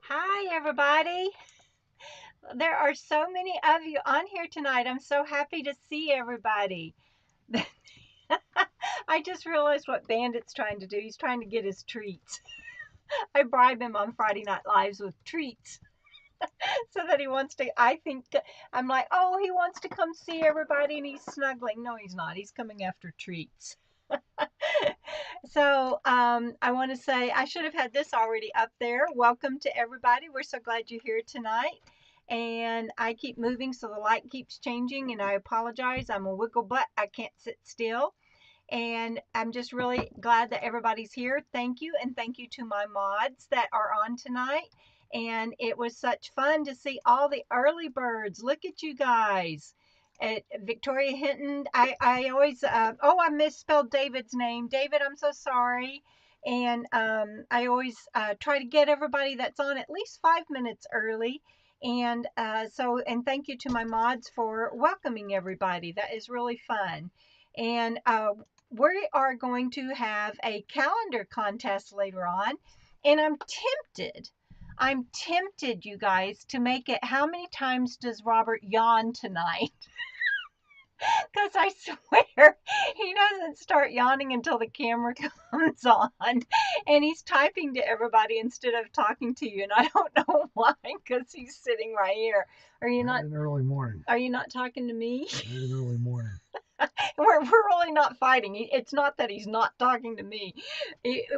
Hi, everybody. There are so many of you on here tonight. I'm so happy to see everybody. I just realized what Bandit's trying to do. He's trying to get his treats. I bribe him on Friday Night Lives with treats so that he wants to. I think I'm like, oh, he wants to come see everybody and he's snuggling. No, he's not. He's coming after treats. So I want to say I should have had this already up there. Welcome to everybody. We're so glad you're here tonight. And I keep moving, so the light keeps changing, and I apologize. I'm a wiggle butt. I can't sit still. And I'm just really glad that everybody's here. Thank you. And thank you to my mods that are on tonight. And it was such fun to see all the early birds. Look at you guys. At Victoria Hinton, I always, I misspelled David's name. David, I'm so sorry. And I always try to get everybody that's on at least 5 minutes early. And and thank you to my mods for welcoming everybody. That is really fun. And we are going to have a calendar contest later on. And I'm tempted, you guys, to make it how many times does Robert yawn tonight? Because I swear he doesn't start yawning until the camera comes on. And he's typing to everybody instead of talking to you. And I don't know why, because he's sitting right here. Are you not? An early morning. Are you not talking to me? An early morning. we're really not fighting. It's not that he's not talking to me.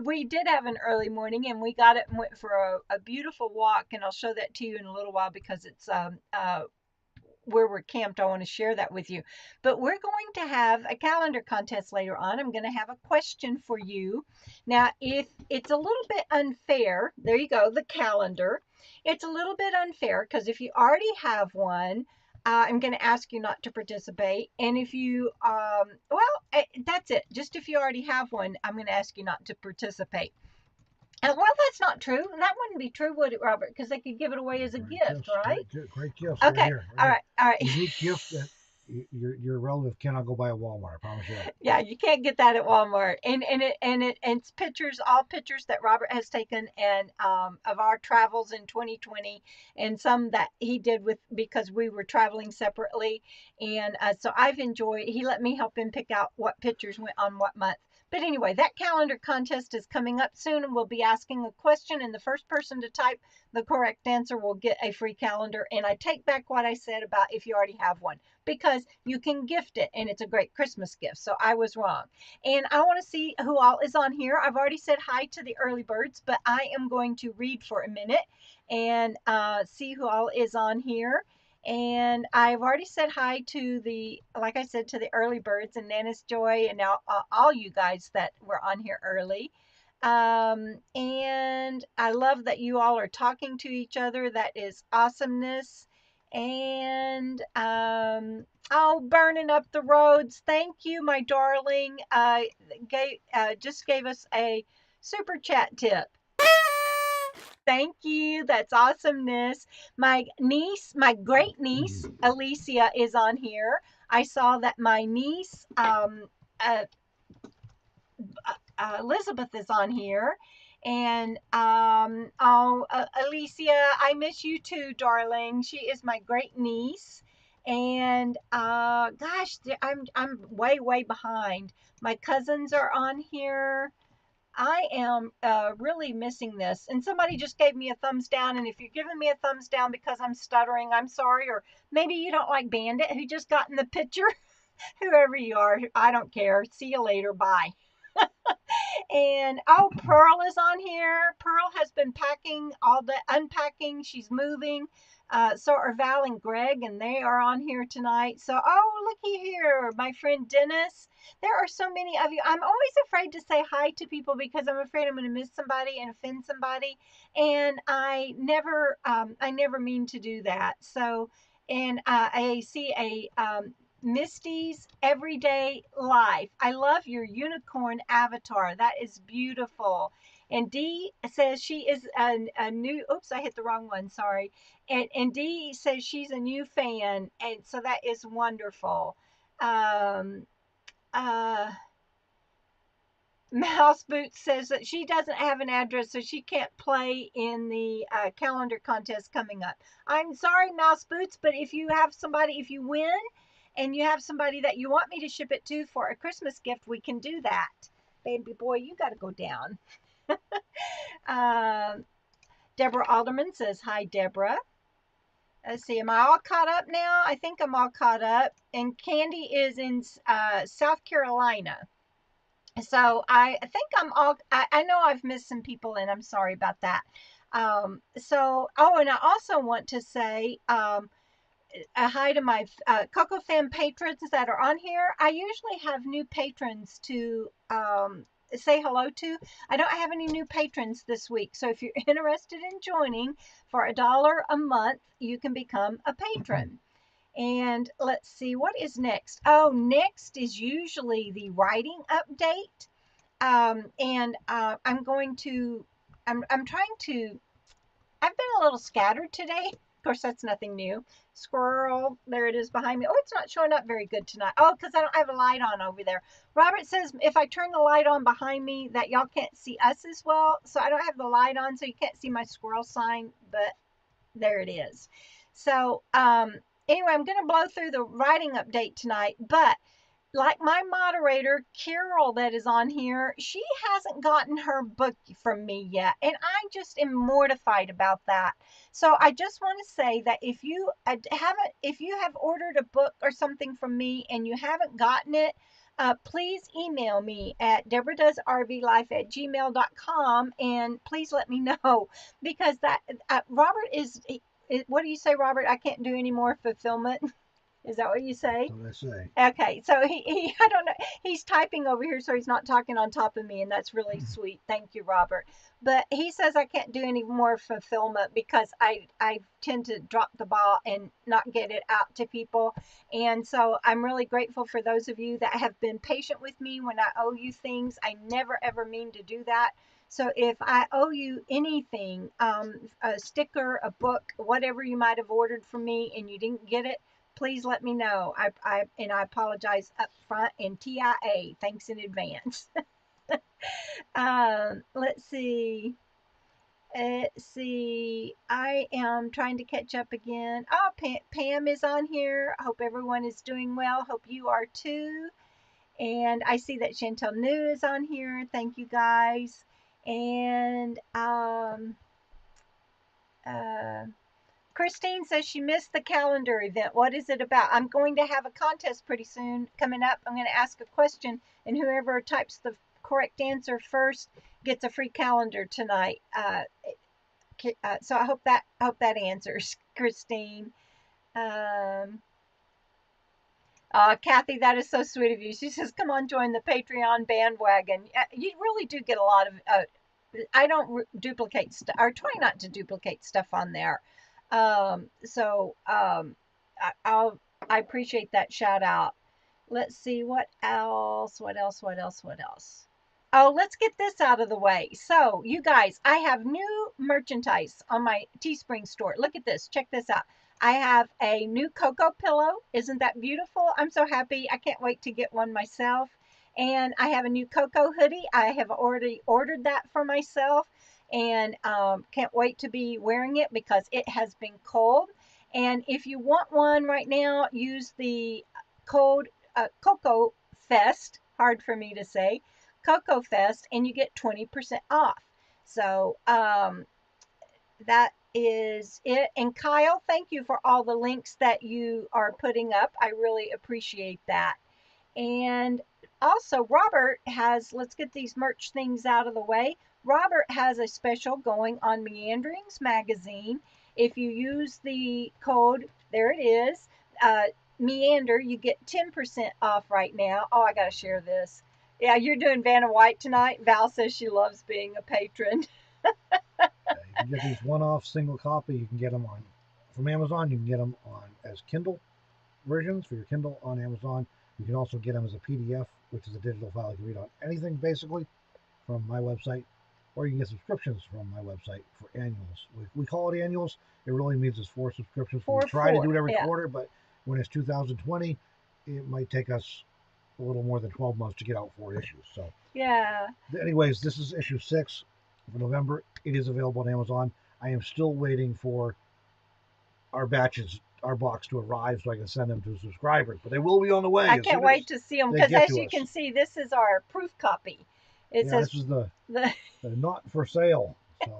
We did have an early morning and we got it and went for a beautiful walk. And I'll show that to you in a little while because it's where we're camped. I want to share that with you. But we're going to have a calendar contest later on. I'm going to have a question for you. Now, if it's a little bit unfair, there you go, the calendar. It's a little bit unfair because if you already have one, I'm going to ask you not to participate. And if you, that's it. Just if you already have one, I'm going to ask you not to participate. Well, that's not true. That wouldn't be true, would it, Robert? Because they could give it away as a gift, right? Great gifts. Okay. Right here. All right. All right. Unique gift that your relative cannot go buy at Walmart. I promise you that. Yeah, you can't get that at Walmart. And it's pictures, all pictures that Robert has taken and of our travels in 2020, and some that he did with because we were traveling separately. And so I've enjoyed. He let me help him pick out what pictures went on what month. But anyway, that calendar contest is coming up soon, and we'll be asking a question, and the first person to type the correct answer will get a free calendar. And I take back what I said about if you already have one, because you can gift it and it's a great Christmas gift. So I was wrong. And I want to see who all is on here. I've already said hi to the early birds, but I am going to read for a minute and see who all is on here. And I've already said hi to like I said, to the early birds and Nana's Joy and now all you guys that were on here early. And I love that you all are talking to each other. That is awesomeness. And oh, burning up the roads. Thank you, my darling. Just gave us a super chat tip. Thank you. That's awesomeness. My niece, my great niece, Alicia, is on here. I saw that my niece, Elizabeth, is on here. And Alicia, I miss you too, darling. She is my great niece. And gosh, I'm way behind. My cousins are on here. I am really missing this. And somebody just gave me a thumbs down. And if you're giving me a thumbs down because I'm stuttering, I'm sorry. Or maybe you don't like Bandit, who just got in the picture. Whoever you are, I don't care. See you later. Bye. And oh, Pearl is on here. Pearl has been packing all the unpacking. She's moving. So are Val and Greg, and they are on here tonight. So, oh, looky here, my friend Dennis. There are so many of you. I'm always afraid to say hi to people because I'm afraid I'm going to miss somebody and offend somebody, and I never mean to do that. So, and I see a Misty's Everyday Life. I love your unicorn avatar. That is beautiful. And Dee says she is a new, oops, I hit the wrong one, sorry. And Dee says she's a new fan. And so that is wonderful. Um, uh, Mouse Boots says that she doesn't have an address, so she can't play in the calendar contest coming up. I'm sorry, Mouse Boots, but if you have somebody, if you win and you have somebody that you want me to ship it to for a Christmas gift, we can do that. Baby boy, you got to go down. Um, Deborah Alderman says, hi, Deborah. Let's see, am I all caught up now? I think I'm all caught up. And Candy is in South Carolina. So I think I'm all, I know I've missed some people and I'm sorry about that. Oh, and I also want to say a hi to my KOKO fan patrons that are on here. I usually have new patrons to say hello to. I don't have any new patrons this week. So if you're interested in joining for $1 a month, you can become a patron. And let's see, what is next? Oh, next is usually the writing update. I'm going to, I'm trying to, I've been a little scattered today. Of course, that's nothing new. Squirrel, there it is behind me. Oh, it's not showing up very good tonight. Oh, because I don't have a light on over there. Robert says if I turn the light on behind me that y'all can't see us as well. So I don't have the light on, so you can't see my squirrel sign, but there it is. So, anyway, I'm going to blow through the writing update tonight, but like my moderator, Carol, that is on here, she hasn't gotten her book from me yet. And I just am mortified about that. So I just want to say that if you have ordered a book or something from me and you haven't gotten it, please email me at debradoesrvlife@gmail.com and please let me know because that Robert what do you say, Robert? I can't do any more fulfillment. Is that what you say? That's what I say. Okay, so he I don't know. He's typing over here, so he's not talking on top of me, and that's really sweet. Thank you, Robert. But he says I can't do any more fulfillment because I tend to drop the ball and not get it out to people. And so I'm really grateful for those of you that have been patient with me when I owe you things. I never ever mean to do that. So if I owe you anything, a sticker, a book, whatever you might have ordered from me and you didn't get it, please let me know. I apologize up front and TIA. Thanks in advance. Let's see. Let's see. I am trying to catch up again. Oh, Pam is on here. I hope everyone is doing well. Hope you are too. And I see that Chantel New is on here. Thank you guys. And Christine says she missed the calendar event. What is it about? I'm going to have a contest pretty soon coming up. I'm going to ask a question, and whoever types the correct answer first gets a free calendar tonight. So I hope that answers, Christine. Kathy, that is so sweet of you. She says, "Come on, join the Patreon bandwagon." You really do get a lot of. I don't duplicate stuff, or try not to duplicate stuff on there. I appreciate that shout out. Let's see what else. Oh, let's get this out of the way. So, you guys, I have new merchandise on my Teespring store. Look at this. Check this out. I have a new KOKO pillow. Isn't that beautiful? I'm so happy. I can't wait to get one myself. And I have a new KOKO hoodie. I have already ordered that for myself and can't wait to be wearing it because it has been cold. And if you want one right now, use the code KOKO Fest, hard for me to say, KOKO Fest, and you get 20% off. So that is it. And Kyle, thank you for all the links that you are putting up. I really appreciate that. And also, Robert has, let's get these merch things out of the way. Robert has a special going on Meanderings magazine. If you use the code, there it is, Meander, you get 10% off right now. Oh, I got to share this. Yeah, you're doing Vanna White tonight. Val says she loves being a patron. You can get these one-off single copy. You can get them from Amazon. You can get them as Kindle versions for your Kindle on Amazon. You can also get them as a PDF, which is a digital file you can read on anything basically from my website, or you can get subscriptions from my website for annuals. We call it annuals. It really means it's 4 subscriptions. We try to do it every quarter, but when it's 2020, it might take us a little more than 12 months to get out 4 issues. So, Yeah. anyways, this is issue 6 for November. It is available on Amazon. I am still waiting for our box to arrive so I can send them to subscribers. But they will be on the way. I can't wait to see them because, as you can see, this is our proof copy. It says this is the not for sale. So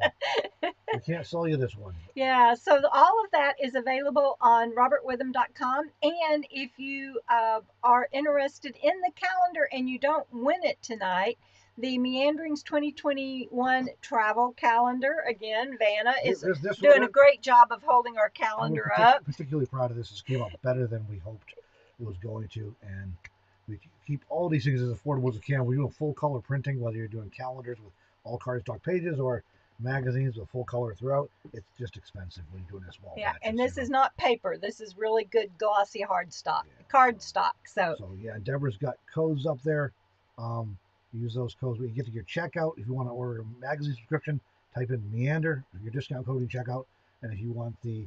we can't sell you this one. Yeah, so all of that is available on robertwitham.com. And if you are interested in the calendar and you don't win it tonight, the Meanderings 2021 travel calendar, again, Vanna is doing a great job of holding our calendar up. I'm particularly proud of this. This came out better than we hoped it was going to. And we keep all these things as affordable as we can. We're doing full color printing, whether you're doing calendars with all cardstock pages or magazines with full color throughout. It's just expensive when you're doing a small batch. And this is not paper. This is really good glossy cardstock. So yeah, Debra's got codes up there. Use those codes when you get to your checkout. If you want to order a magazine subscription, type in Meander, your discount code in checkout. And if you want the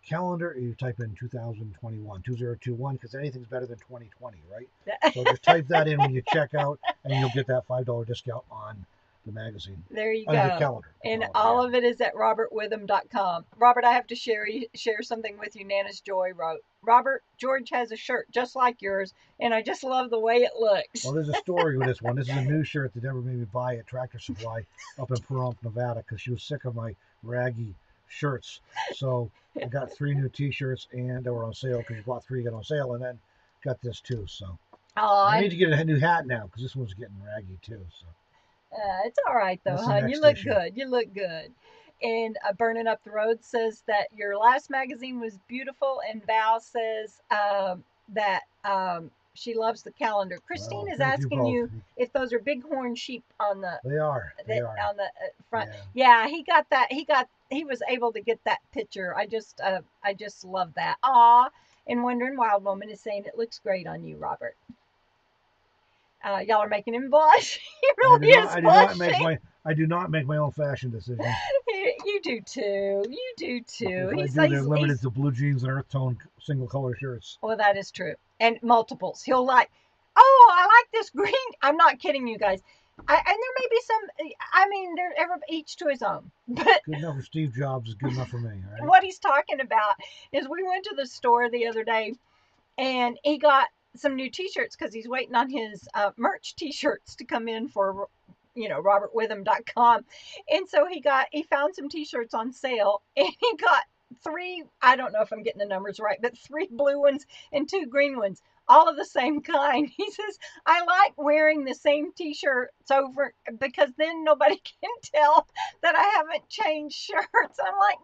calendar, you type in 2021, 2021, because anything's better than 2020, right? So just type that in when you check out, and you'll get that $5 discount on the magazine. There you go. The calendar. And all of it is at robertwitham.com. Robert, I have to share something with you. Nana's Joy wrote, Robert, George has a shirt just like yours, and I just love the way it looks. Well, there's a story with this one. This is a new shirt that Debra made me buy at Tractor Supply up in Pahrump, Nevada, because she was sick of my raggy shirts. So I got 3 new T-shirts, and they were on sale because you bought 3, you got on sale, and then got this too. So I need to get a new hat now because this one's getting raggy too. So. It's all right, though, hon. You look good. You look good. And Burning Up the Road says that your last magazine was beautiful. And Val says that she loves the calendar. Christine is asking you if those are bighorn sheep on the... They are. On the front. Yeah, he got that. He was able to get that picture. I just love that. Aw. And Wondering Wild Woman is saying it looks great on you, Robert. Y'all are making him blush. He really is blushing. I do not make my own fashion decisions. You do too. You do too. They're limited to blue jeans and earth tone single color shirts. Well, that is true. And multiples. He'll like, oh, I like this green. I'm not kidding you guys. And there may be some, I mean, they're each to his own. But good enough for Steve Jobs is good enough for me. All right? What he's talking about is we went to the store the other day and he got some new T-shirts because he's waiting on his merch T-shirts to come in for robertwitham.com. And so he found some T-shirts on sale and he got 3, I don't know if I'm getting the numbers right, but 3 blue ones and 2 green ones, all of the same kind. He says, I like wearing the same T-shirts over because then nobody can tell that I haven't changed shirts. I'm like,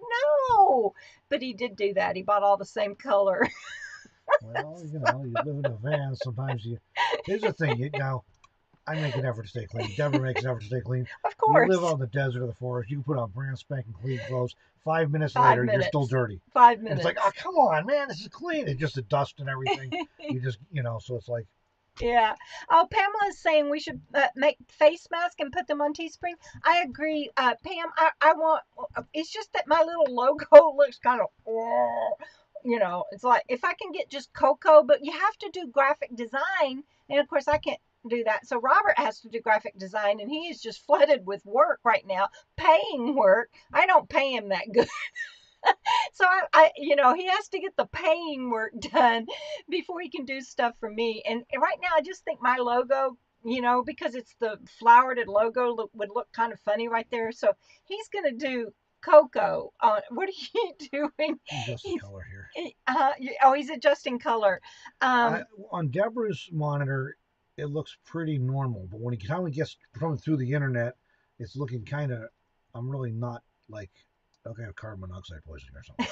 no, but he did do that. He bought all the same color. Well, you live in a van. Sometimes here's the thing. Now, I make an effort to stay clean. Debra makes an effort to stay clean. Of course. You live out in the desert or the forest. You can put on brand spanking clean clothes. 5 minutes later, you're still dirty. 5 minutes. It's like, oh, come on, man. This is clean. It's just the dust and everything. You just, so it's like. Yeah. Oh, Pamela's saying we should make face masks and put them on Teespring. I agree. Pam, I want, it's just that my little logo looks kind of, it's like if I can get just KOKO, but you have to do graphic design. And of course I can't do that. So Robert has to do graphic design and he is just flooded with work right now, paying work. I don't pay him that good. So he has to get the paying work done before he can do stuff for me. And right now I just think my logo, because it's the flowered logo would look kind of funny right there. So he's going to do KOKO. What are you doing? Adjusting color here. He's adjusting color. On Debra's monitor, it looks pretty normal, but when he finally gets coming through the internet, it's looking kind of. I'm really not like, okay, I have carbon monoxide poisoning or something.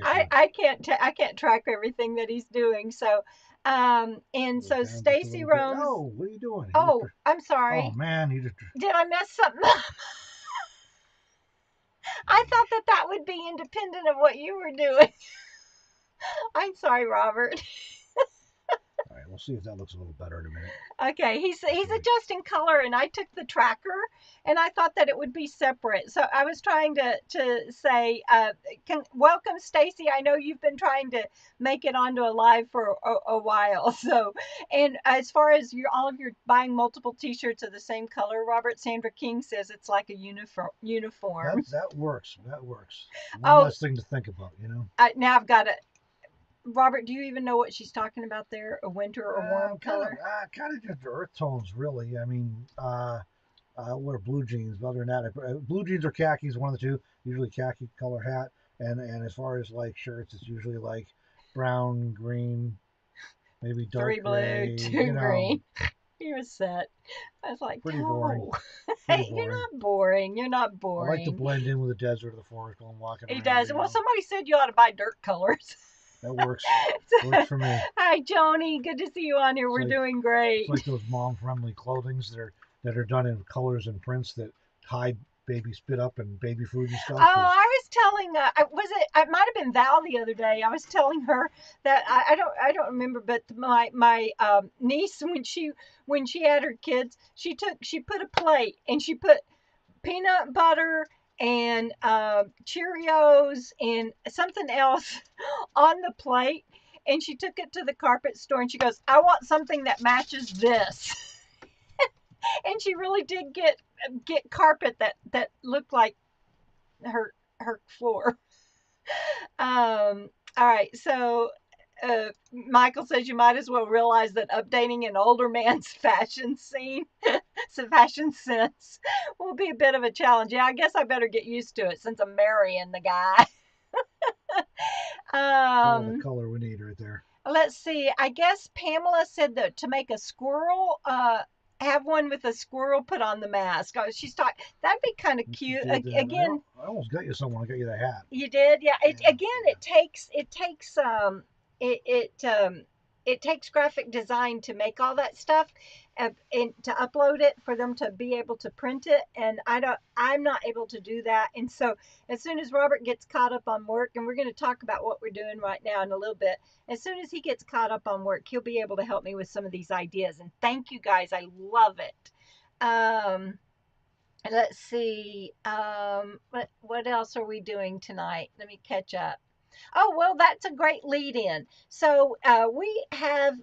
I can't track everything that he's doing. So, so Stacy Rome. Oh, what are you doing? Oh, I'm sorry. Oh man, did I mess something up? I thought that would be independent of what you were doing. I'm sorry, Robert. All right, We'll see if that looks a little better in a minute. Okay, he's adjusting color, and I took the tracker, and I thought that it would be separate. So I was trying to say, welcome, Stacy. I know you've been trying to make it onto a live for a while. So, and as far as all of your buying multiple T-shirts of the same color, Robert, Sandra King says it's like a uniform. That works. That works. One Oh, less thing to think about, you know. now I've got it. Robert, do you even know what she's talking about there? A winter or warm color? Kind of just earth tones, really. I mean, I wear blue jeans. But other than that, blue jeans or khakis, one of the two. Usually khaki color hat. And as far as like shirts, it's usually like brown, green, maybe dark 3 blue, gray. 2 green. He was set. I was like, pretty boring. Hey, you're not boring. You're not boring. I like to blend in with the desert or the forest while I'm walking around. He does. Well, somebody said you ought to buy dirt colors. That works. Works for me. Hi, Joni. Good to see you on here. We're doing great. It's like those mom-friendly clothings that are done in colors and prints that hide baby spit up and baby food and stuff. Oh, I was telling, it might have been Val the other day. I was telling her that I don't remember, but my niece, when she had her kids, she put a plate and she put peanut butter and Cheerios and something else on the plate, and she took it to the carpet store and she goes, I want something that matches this. And she really did get carpet that looked like her floor. All right, so Michael says you might as well realize that updating an older man's fashion sense will be a bit of a challenge. Yeah, I guess I better get used to it since I'm marrying the guy. The color we need right there. Let's see. I guess Pamela said that to make a squirrel, have one with a squirrel put on the mask. Oh, she's talking. That'd be kind of cute. Again, I almost got you someone. I got you the hat. You did, yeah. It takes graphic design to make all that stuff, and to upload it for them to be able to print it. And I'm not able to do that. And so as soon as Robert gets caught up on work, and we're going to talk about what we're doing right now in a little bit, as soon as he gets caught up on work, he'll be able to help me with some of these ideas. And thank you guys. I love it. Let's see. What else are we doing tonight? Let me catch up. Oh, well, that's a great lead in. So we have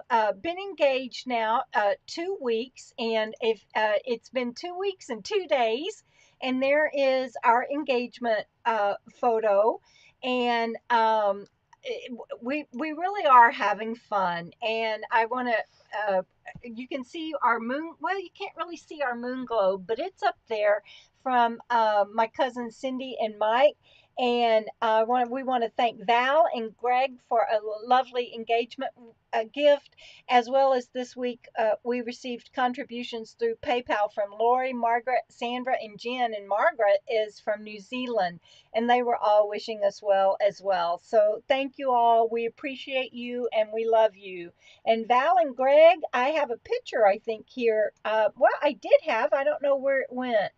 been engaged now 2 weeks, and if it's been 2 weeks and 2 days, and there is our engagement photo, and we really are having fun. And I want to, you can see our moon. Well, you can't really see our moon globe, but it's up there from my cousins Cindy and Mike. And we want to thank Val and Greg for a lovely engagement gift, as well as this week we received contributions through PayPal from Lauri, Margaret, Sandra, and Jen. And Margaret is from New Zealand, and they were all wishing us well as well. So thank you all. We appreciate you, and we love you. And Val and Greg, I have a picture, I think, here. Well, I did have. I don't know where it went.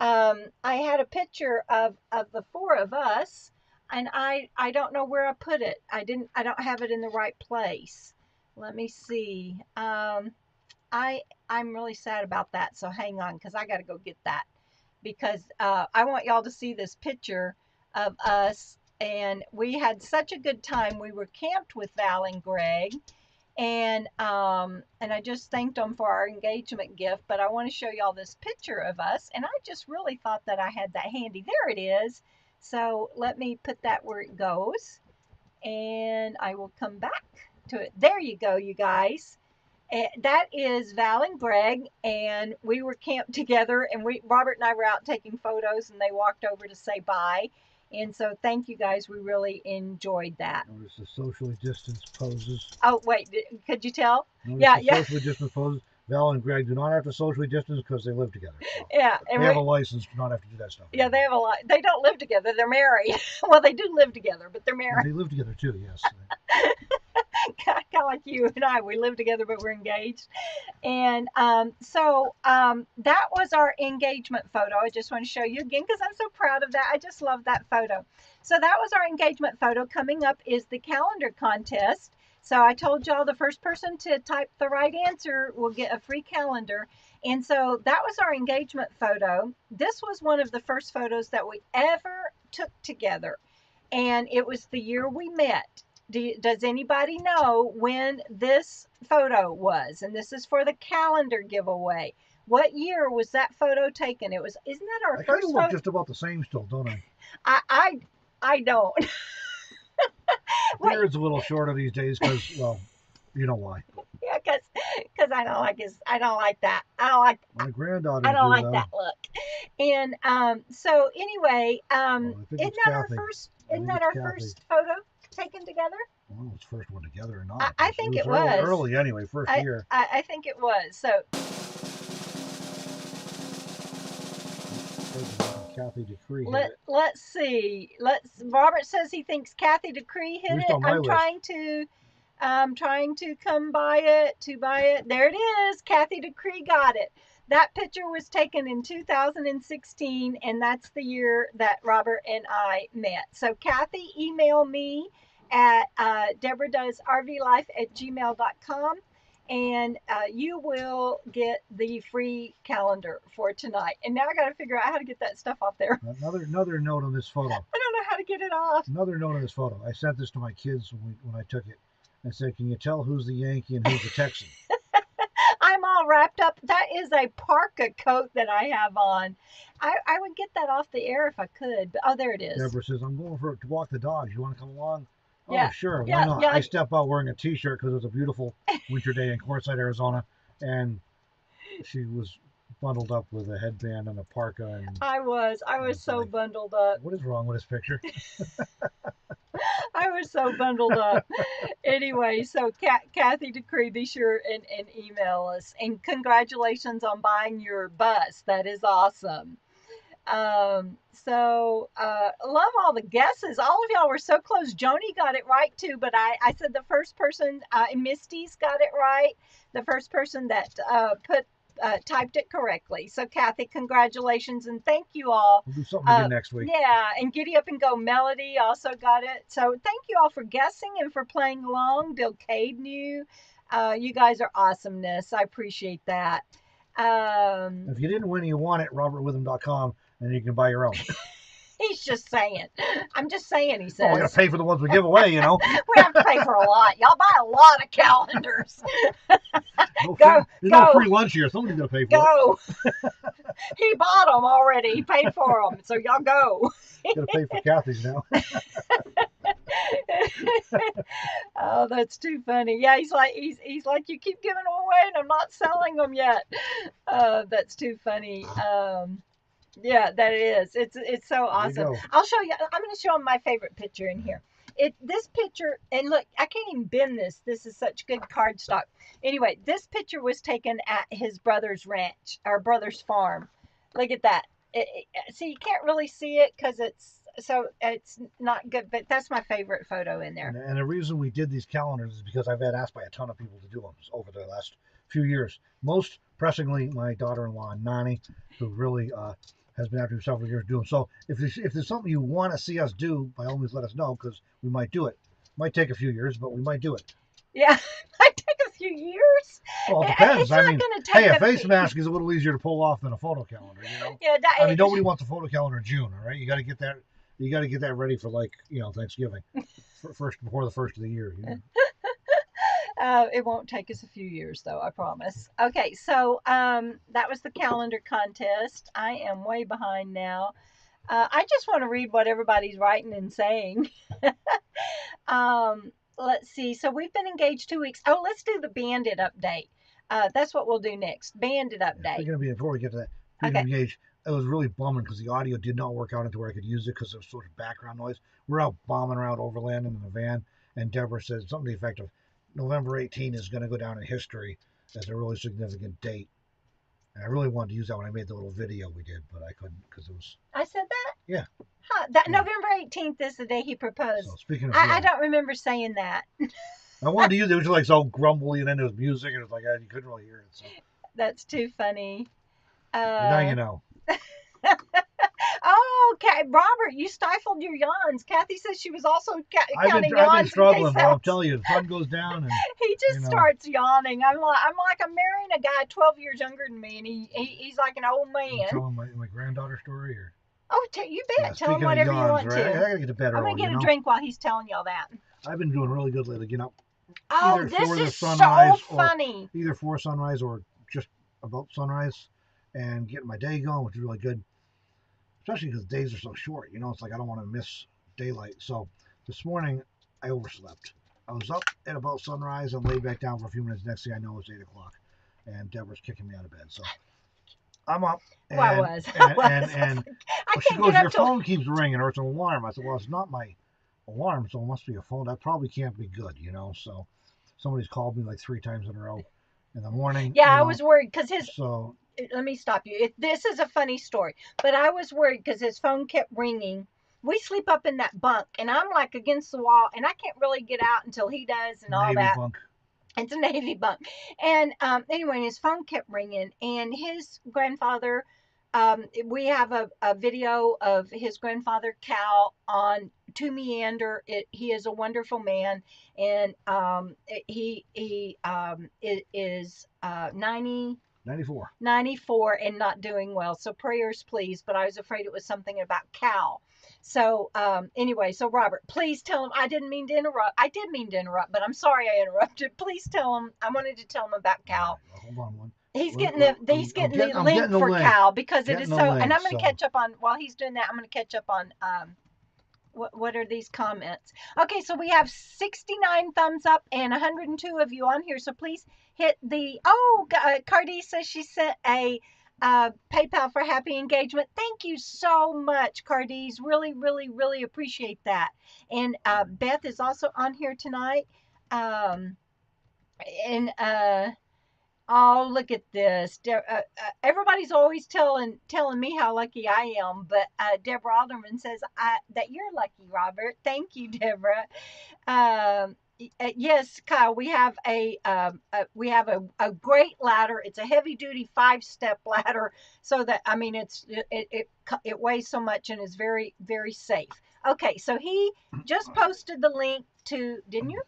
I had a picture of the 4 of us, and I don't know where I put it. I don't have it in the right place. Let me see. I'm really sad about that. So hang on, because I got to go get that, because I want y'all to see this picture of us, and we had such a good time. We were camped with Val and Greg. And I just thanked them for our engagement gift, but I want to show y'all this picture of us, and I just really thought that I had that handy. There it is. So let me put that where it goes, and I will come back to it. There you go, you guys. That is Val and Greg, and we were camped together, and Robert and I were out taking photos, and they walked over to say bye. And so thank you guys. We really enjoyed that. Notice the socially distanced poses. Oh, wait. Could you tell? Notice the socially distanced poses. Val and Greg do not have to socially distance because they live together. So yeah. And they have a license to not have to do that stuff. Yeah, they have a lot. They don't live together. They're married. Well, they do live together, but they're married. They live together too, yes. Kind of like you and I. We live together, but we're engaged. And so that was our engagement photo. I just want to show you again because I'm so proud of that. I just love that photo. So that was our engagement photo. Coming up is the calendar contest. So I told y'all the first person to type the right answer will get a free calendar. And so that was our engagement photo. This was one of the first photos that we ever took together. And it was the year we met. Does anybody know when this photo was? And this is for the calendar giveaway. What year was that photo taken? It was, isn't that our I first kind of look just about the same still, don't I? I don't. Beard's a little shorter these days because, well, you know why. Yeah, because I don't like that. I don't like. My granddaughters I don't do, like though. that look. And so anyway, I think isn't it's that our Kathy. first? I Isn't think that it's our Kathy. first photo taken together? I don't know if it's the first one together or not. I think it was. was Early anyway, first year. I think it was. So Kathy Decree. Let's see. Robert says he thinks Kathy Decree hit it. I'm trying to come by it, to buy it. There it is. Kathy Decree got it. That picture was taken in 2016, and that's the year that Robert and I met. So Kathy, email me at debradoesrvlife@gmail.com, and you will get the free calendar for tonight. And now I got to figure out how to get that stuff off there. Another note on this photo. I don't know how to get it off. Another note on this photo. I sent this to my kids when I took it. I said, can you tell who's the Yankee and who's the Texan? I'm all wrapped up. That is a parka coat that I have on. I would get that off the air if I could. But, oh, there it is. Deborah says, I'm going to walk the dogs. You want to come along? Yeah. Oh, sure. Why not? I step out wearing a T-shirt because it was a beautiful winter day in Quartzsite, Arizona. And she was bundled up with a headband and a parka. And I was so like, bundled up. What is wrong with this picture? I was so bundled up. Anyway, so Kathy Decree, be sure and email us. And congratulations on buying your bus. That is awesome. Love all the guesses. All of y'all were so close. Joni got it right too, but I said the first person, Misty's got it right. The first person that typed it correctly. So Kathy, congratulations and thank you all. We'll do something again next week. Yeah, and Giddy Up and Go Melody also got it. So thank you all for guessing and for playing along. Bill Cade knew. You guys are awesomeness. I appreciate that. If you didn't win, you want it, robertwitham.com, and you can buy your own. He's just saying. I'm just saying, he says. Well, we're going to pay for the ones we give away, you know. We have to pay for a lot. Y'all buy a lot of calendars. There's no free lunch here. Somebody's going to pay for it. He bought them already. He paid for them. So y'all go. Got to pay for Kathy's now. Oh, that's too funny. Yeah, he's like, you keep giving them away and I'm not selling them yet. That's too funny. Yeah, that is. It's so awesome. I'll show you. I'm going to show him my favorite picture in here. This picture, and look, I can't even bend this. This is such good cardstock. Anyway, this picture was taken at his brother's ranch, or brother's farm. Look at that. See, you can't really see it because it's not good, but that's my favorite photo in there. And the reason we did these calendars is because I've been asked by a ton of people to do them over the last few years. Most pressingly, my daughter-in-law, Nani, who really has been after several years doing. So if there's something you want to see us do, by all means let us know because we might do it. Might take a few years, but we might do it. Yeah, might take a few years. Well, it depends. I mean, hey, a face mask is a little easier to pull off than a photo calendar, you know? Yeah, I mean, nobody wants a photo calendar in June, all right? You got to get that ready for, like, Thanksgiving. Before the first of the year, you know? It won't take us a few years, though, I promise. Okay, so that was the calendar contest. I am way behind now. I just want to read what everybody's writing and saying. Let's see. So we've been engaged 2 weeks. Oh, let's do the BANDIT update. That's what we'll do next. BANDIT update. Before we get to that, being engaged, it was really bumming because the audio did not work out into where I could use it because there was sort of background noise. We're out bombing around overland in the van, and Debra said something to the effect of, November 18 is going to go down in history as a really significant date. And I really wanted to use that when I made the little video we did, but I couldn't because it was... I said that? Yeah. Huh, November 18th is the day he proposed. So speaking of... I don't remember saying that. I wanted to use it. It was like so grumbly, and then there was music, and it was like you couldn't really hear it. So. That's too funny. Now you know. Oh, Robert, you stifled your yawns. Kathy says she was also counting I've been yawns. struggling, but I'll tell you, the sun goes down, and He just starts yawning. I'm marrying a guy 12 years younger than me, and he's like an old man. You tell him my granddaughter story, or? Oh, you bet. Yeah, tell him whatever you want to. I gotta get to bed early. I'm gonna get a drink while he's telling y'all that. I've been doing really good lately. Oh, this is so funny. Either for sunrise or just about sunrise, and getting my day going, which is really good. Especially because days are so short. It's like I don't want to miss daylight. So this morning I overslept. I was up at about sunrise and laid back down for a few minutes. Next thing I know, it's 8 o'clock, and Debra's kicking me out of bed. So I'm up. And, I was. And she goes, your phone keeps ringing, or it's an alarm. I said, well, it's not my alarm, so it must be a phone. That probably can't be good, So somebody's called me like 3 times in a row in the morning. Yeah, I was worried because So let me stop you. This is a funny story, but I was worried because his phone kept ringing. We sleep up in that bunk, and I'm like against the wall, and I can't really get out until he does and all Navy that. Bunk. It's a Navy bunk. And anyway, his phone kept ringing, and his grandfather, we have a video of his grandfather, Cal, on To Meander. He is a wonderful man, and he is 94 and not doing well. So prayers, please. But I was afraid it was something about Cal. So anyway, so Robert, please tell him. I didn't mean to interrupt. I did mean to interrupt, but I'm sorry I interrupted. Please tell him. I wanted to tell him about Cal. Hold on one. He's getting the link for Cal because it is so. And I'm going to catch up on while he's doing that. I'm going to catch up on what are these comments? Okay, so we have 69 thumbs up and 102 of you on here. So please hit the KarDeez says she sent a PayPal for happy engagement. Thank you so much, KarDeez. Really, really, really appreciate that. And Beth is also on here tonight. Oh, look at this. Everybody's always telling me how lucky I am, but Debra Alderman says that you're lucky, Robert. Thank you, Debra. Yes, Kyle, we have a great ladder. It's a heavy duty 5-step ladder, so that it weighs so much and is very, very safe. Okay, so he just posted the link to, didn't you?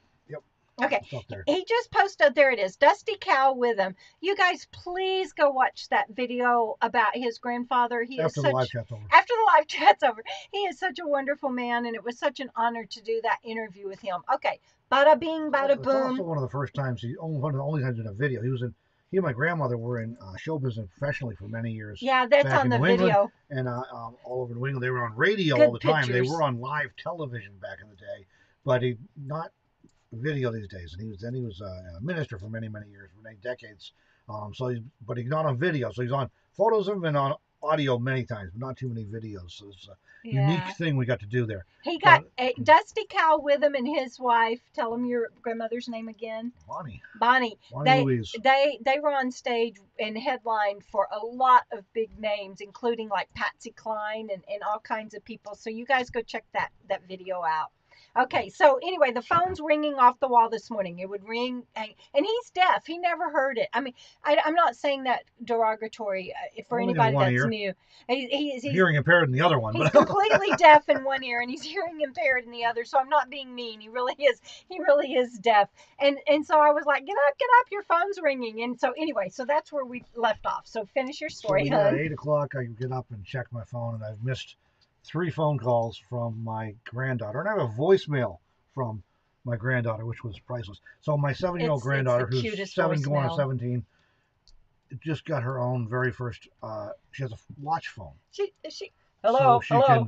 Okay, he just posted, there it is, Dusty Cow with him. You guys, please go watch that video about his grandfather. After the live chat's over. He is such a wonderful man, and it was such an honor to do that interview with him. Okay, bada bing, bada boom. It's also one of the first times, one of the only times in a video. He and my grandmother were in show business professionally for many years. Yeah, that's on the video. And all over New England. They were on radio all the time. They were on live television back in the day, but not video these days. And he was a minister for many years, for many decades. But he's not on video, so he's on photos of him and on audio many times, but not too many videos. So it's a unique thing we got to do there. He got a Dusty Cow with him and his wife. Tell him your grandmother's name again. Bonnie. Louise. They were on stage and headlined for a lot of big names, including like Patsy Cline and all kinds of people. So you guys go check that video out. Okay, so anyway, the phone's ringing off the wall this morning. It would ring, and he's deaf. He never heard it. I mean, I'm not saying that derogatory for anybody that's new. He's hearing impaired in the other one. He's completely deaf in one ear, and he's hearing impaired in the other. So I'm not being mean. He really is. He really is deaf. And so I was like, get up, your phone's ringing. And so anyway, so that's where we left off. So finish your story, so, at 8 o'clock, I get up and check my phone, and I've missed 3 phone calls from my granddaughter, and I have a voicemail from my granddaughter, which was priceless. So my 7-year-old granddaughter, who's 7 going on 17, just got her own very first. She has a watch phone. Hello,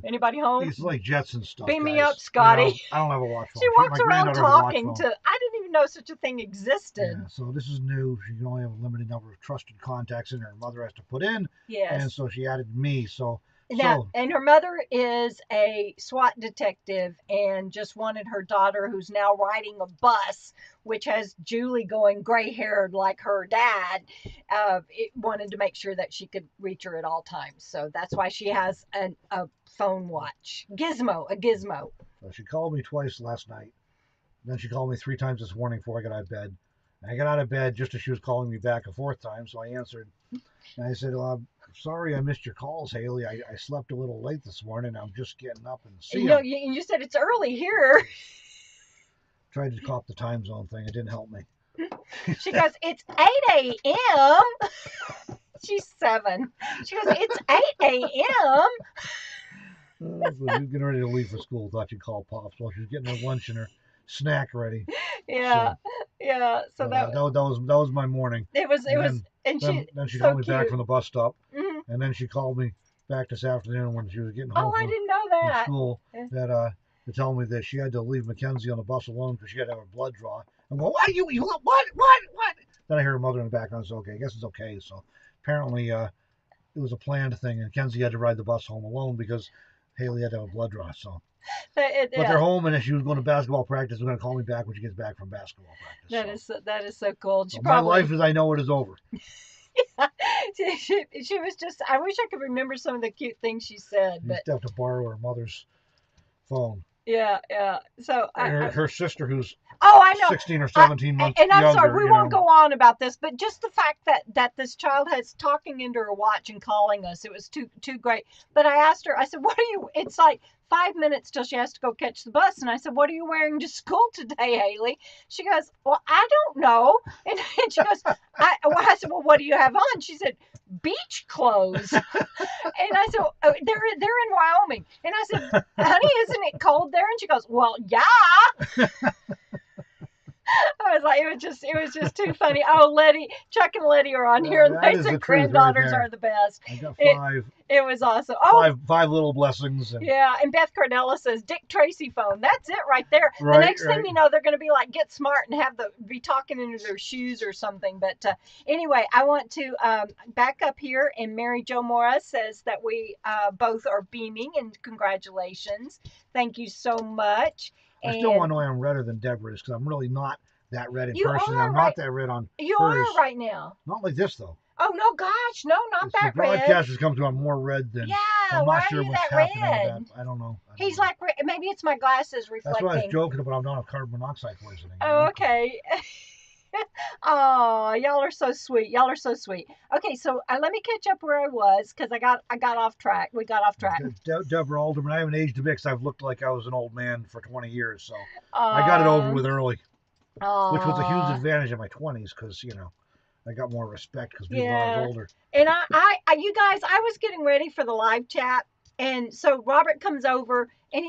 anybody home? It's like Jetson stuff. Beam me up, Scotty. I don't have a watch phone. She walks around talking to. I didn't even know such a thing existed. Yeah, so this is new. She can only have a limited number of trusted contacts in her mother has to put in. Yes. And so she added me. And her mother is a SWAT detective and just wanted her daughter, who's now riding a bus, which has Julie going gray-haired like her dad, wanted to make sure that she could reach her at all times. So that's why she has a phone watch. A gizmo. So she called me twice last night. Then she called me 3 times this morning before I got out of bed. And I got out of bed just as she was calling me back a 4th time, so I answered. And I said, Sorry I missed your calls, Haley. I slept a little late this morning. I'm just getting up and see You know, them. you said it's early here. Tried to cop the time zone thing. It didn't help me. She goes, it's 8 a.m. She's 7. She goes, it's 8 a.m. So she was getting ready to leave for school. Thought she'd call Pops while she was getting her lunch and her snack ready. Yeah, So, yeah. So that was my morning. it was, and Then she so called me cute. back from the bus stop, Mhm. and then she called me back this afternoon when she was getting Oh, home I from, didn't know from that. school Yeah. that to tell me that she had to leave Mackenzie on the bus alone because she had to have a blood draw. I'm going, what? You what? Then I heard her mother in the background. So okay, I guess it's okay. So apparently it was a planned thing, and Kenzie had to ride the bus home alone because Haley had to have a blood draw. So. But they're home, and if she was going to basketball practice, they're going to call me back when she gets back from basketball practice. That is so cool. She So probably, my life as I know it is over. she was just, I wish I could remember some of the cute things she said. You But used to have to borrow her mother's phone. yeah. So her sister, who's I know 16 or 17 months and I'm younger, sorry, we won't go on about this, but just the fact that this child has talking into her watch and calling us, it was too great. But I asked her, I said, what are you, it's like 5 minutes till she has to go catch the bus. And I said, what are you wearing to school today, Haley? She goes, well, I don't know. And she goes, I said, well, what do you have on? She said, beach clothes. And I said, oh, they're in Wyoming. And I said, honey, isn't it cold there? And she goes, well, yeah. I was like, it was just too funny. Oh, Letty, Chuck and Letty are on here, and they said granddaughters are the best. I got 5. It was awesome. Oh, five little blessings. And... yeah, and Beth Cardella says Dick Tracy phone. That's it right there. Right, the next thing you know, they're going to be like, get smart and be talking into their shoes or something. But anyway, I want to back up here, and Mary Jo Mora says that we both are beaming, and congratulations. Thank you so much. I still want to know why I'm redder than Debra is, because I'm really not that red in person. I'm not that red on You hers. are right now. Not like this, though. Oh, no, gosh. No, not that red. The broadcast has come through. I'm more red than... Yeah, I'm why not are sure you what's that happening red? with that. I don't know. He's like, maybe it's my glasses reflecting. That's why I was joking about I'm not of carbon monoxide poisoning. Oh, okay. Oh, y'all are so sweet. Y'all are so sweet. Okay, so let me catch up where I was, because I got off track. We got off track. Debra Alderman, I haven't aged a bit because I've looked like I was an old man for 20 years, so I got it over with early, which was a huge advantage in my 20s because, you know, I got more respect because people are older. And I, you guys, I was getting ready for the live chat, and so Robert comes over, and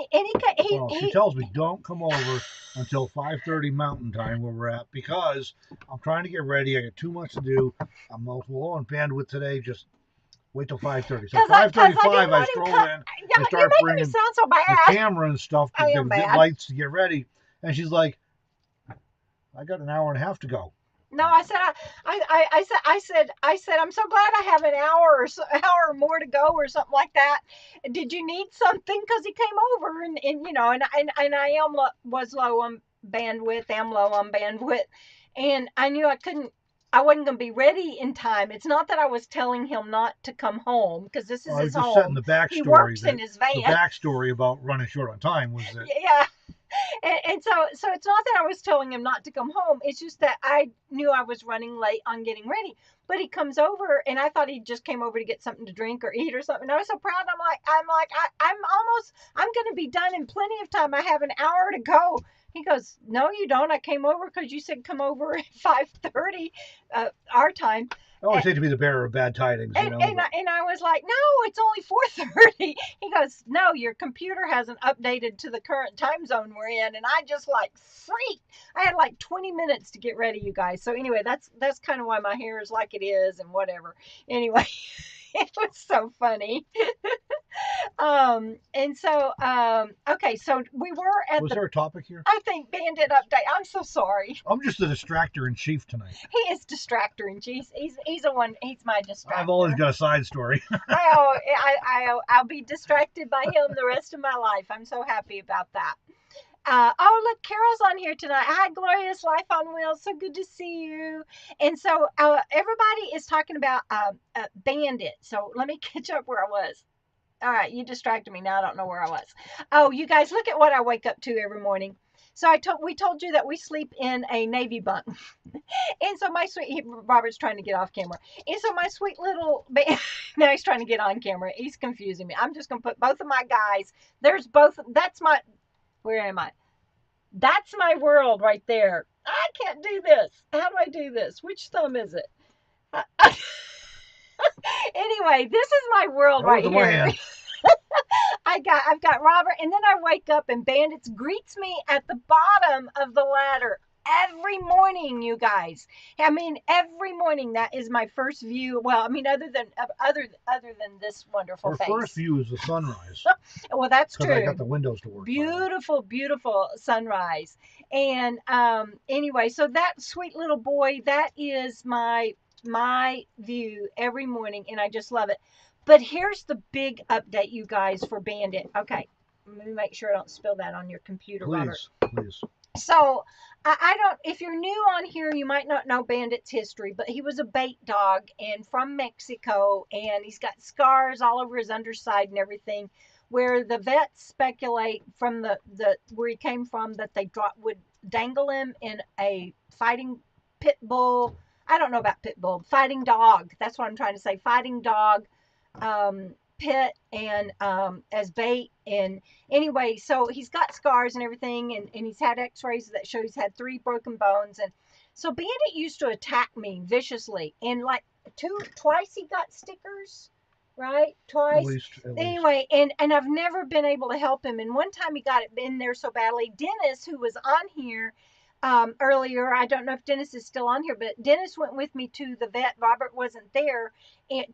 she tells me don't come over until 5:30 Mountain Time where we're at, because I'm trying to get ready. I got too much to do. I'm low on bandwidth today. Just wait till 5:30. So 5:35, I stroll in. I start bringing the camera and stuff to get lights to get ready, and she's like, "I got an hour and a half to go." No, I said, I'm so glad I have an hour or more to go or something like that. Did you need something? Because he came over and you know, and I was low on bandwidth, and I knew I wasn't going to be ready in time. It's not that I was telling him not to come home, because this is his home. Setting the backstory. He works in his van. The backstory about running short on time was that. Yeah. And so it's not that I was telling him not to come home. It's just that I knew I was running late on getting ready. But he comes over, and I thought he just came over to get something to drink or eat or something. I was so proud. I'm going to be done in plenty of time. I have an hour to go. He goes, no, you don't. I came over because you said come over at 5:30 our time. I always hate to be the bearer of bad tidings, you know. And I was like, no, it's only 4:30. He goes, no, your computer hasn't updated to the current time zone we're in. And I just like freaked. I had like 20 minutes to get ready, you guys. So anyway, that's kind of why my hair is like it is and whatever. Anyway, it was so funny. And so, okay, so we were at Was there a topic here? I think Bandit update. I'm so sorry. I'm just the distractor in chief tonight. He is distractor in chief. He's the one. He's my distractor. I've always got a side story. I'll be distracted by him the rest of my life. I'm so happy about that. Oh, look, Carol's on here tonight. Hi, Glorious Life on Wheels. So good to see you. And so everybody is talking about Bandit. So let me catch up where I was. All right, you distracted me. Now I don't know where I was. Oh, you guys, look at what I wake up to every morning. So we told you that we sleep in a Navy bunk. And so Robert's trying to get off camera. And so my sweet little, now he's trying to get on camera. He's confusing me. I'm just going to put both of my guys. Where am I? That's my world right there. I can't do this. How do I do this? Which thumb is it? Anyway, this is my world right here. I've got Robert, and then I wake up and Bandits greets me at the bottom of the ladder every morning, you guys. I mean, every morning. That is my first view. Well, I mean, other than this wonderful face. Our first view is the sunrise. Well, that's true. I got the windows to work. Beautiful, beautiful sunrise. And anyway, so that sweet little boy, that is my view every morning, and I just love it. But here's the big update, you guys, for Bandit. Okay, let me make sure I don't spill that on your computer, Robert. Please. So, I don't, if you're new on here, you might not know Bandit's history, but he was a bait dog and from Mexico, and he's got scars all over his underside and everything, where the vets speculate from where he came from that they would dangle him in a fighting pit bull. I don't know about pit bull, fighting dog. That's what I'm trying to say. Fighting dog pit and as bait. And anyway, so he's got scars and everything, and he's had x-rays that show he's had 3 broken bones. And so Bandit used to attack me viciously, and like twice he got stickers, right? Twice. At least. Anyway, and I've never been able to help him. And one time he got it in there so badly, Dennis, who was on here earlier, I don't know if Dennis is still on here, but Dennis went with me to the vet. Robert wasn't there, and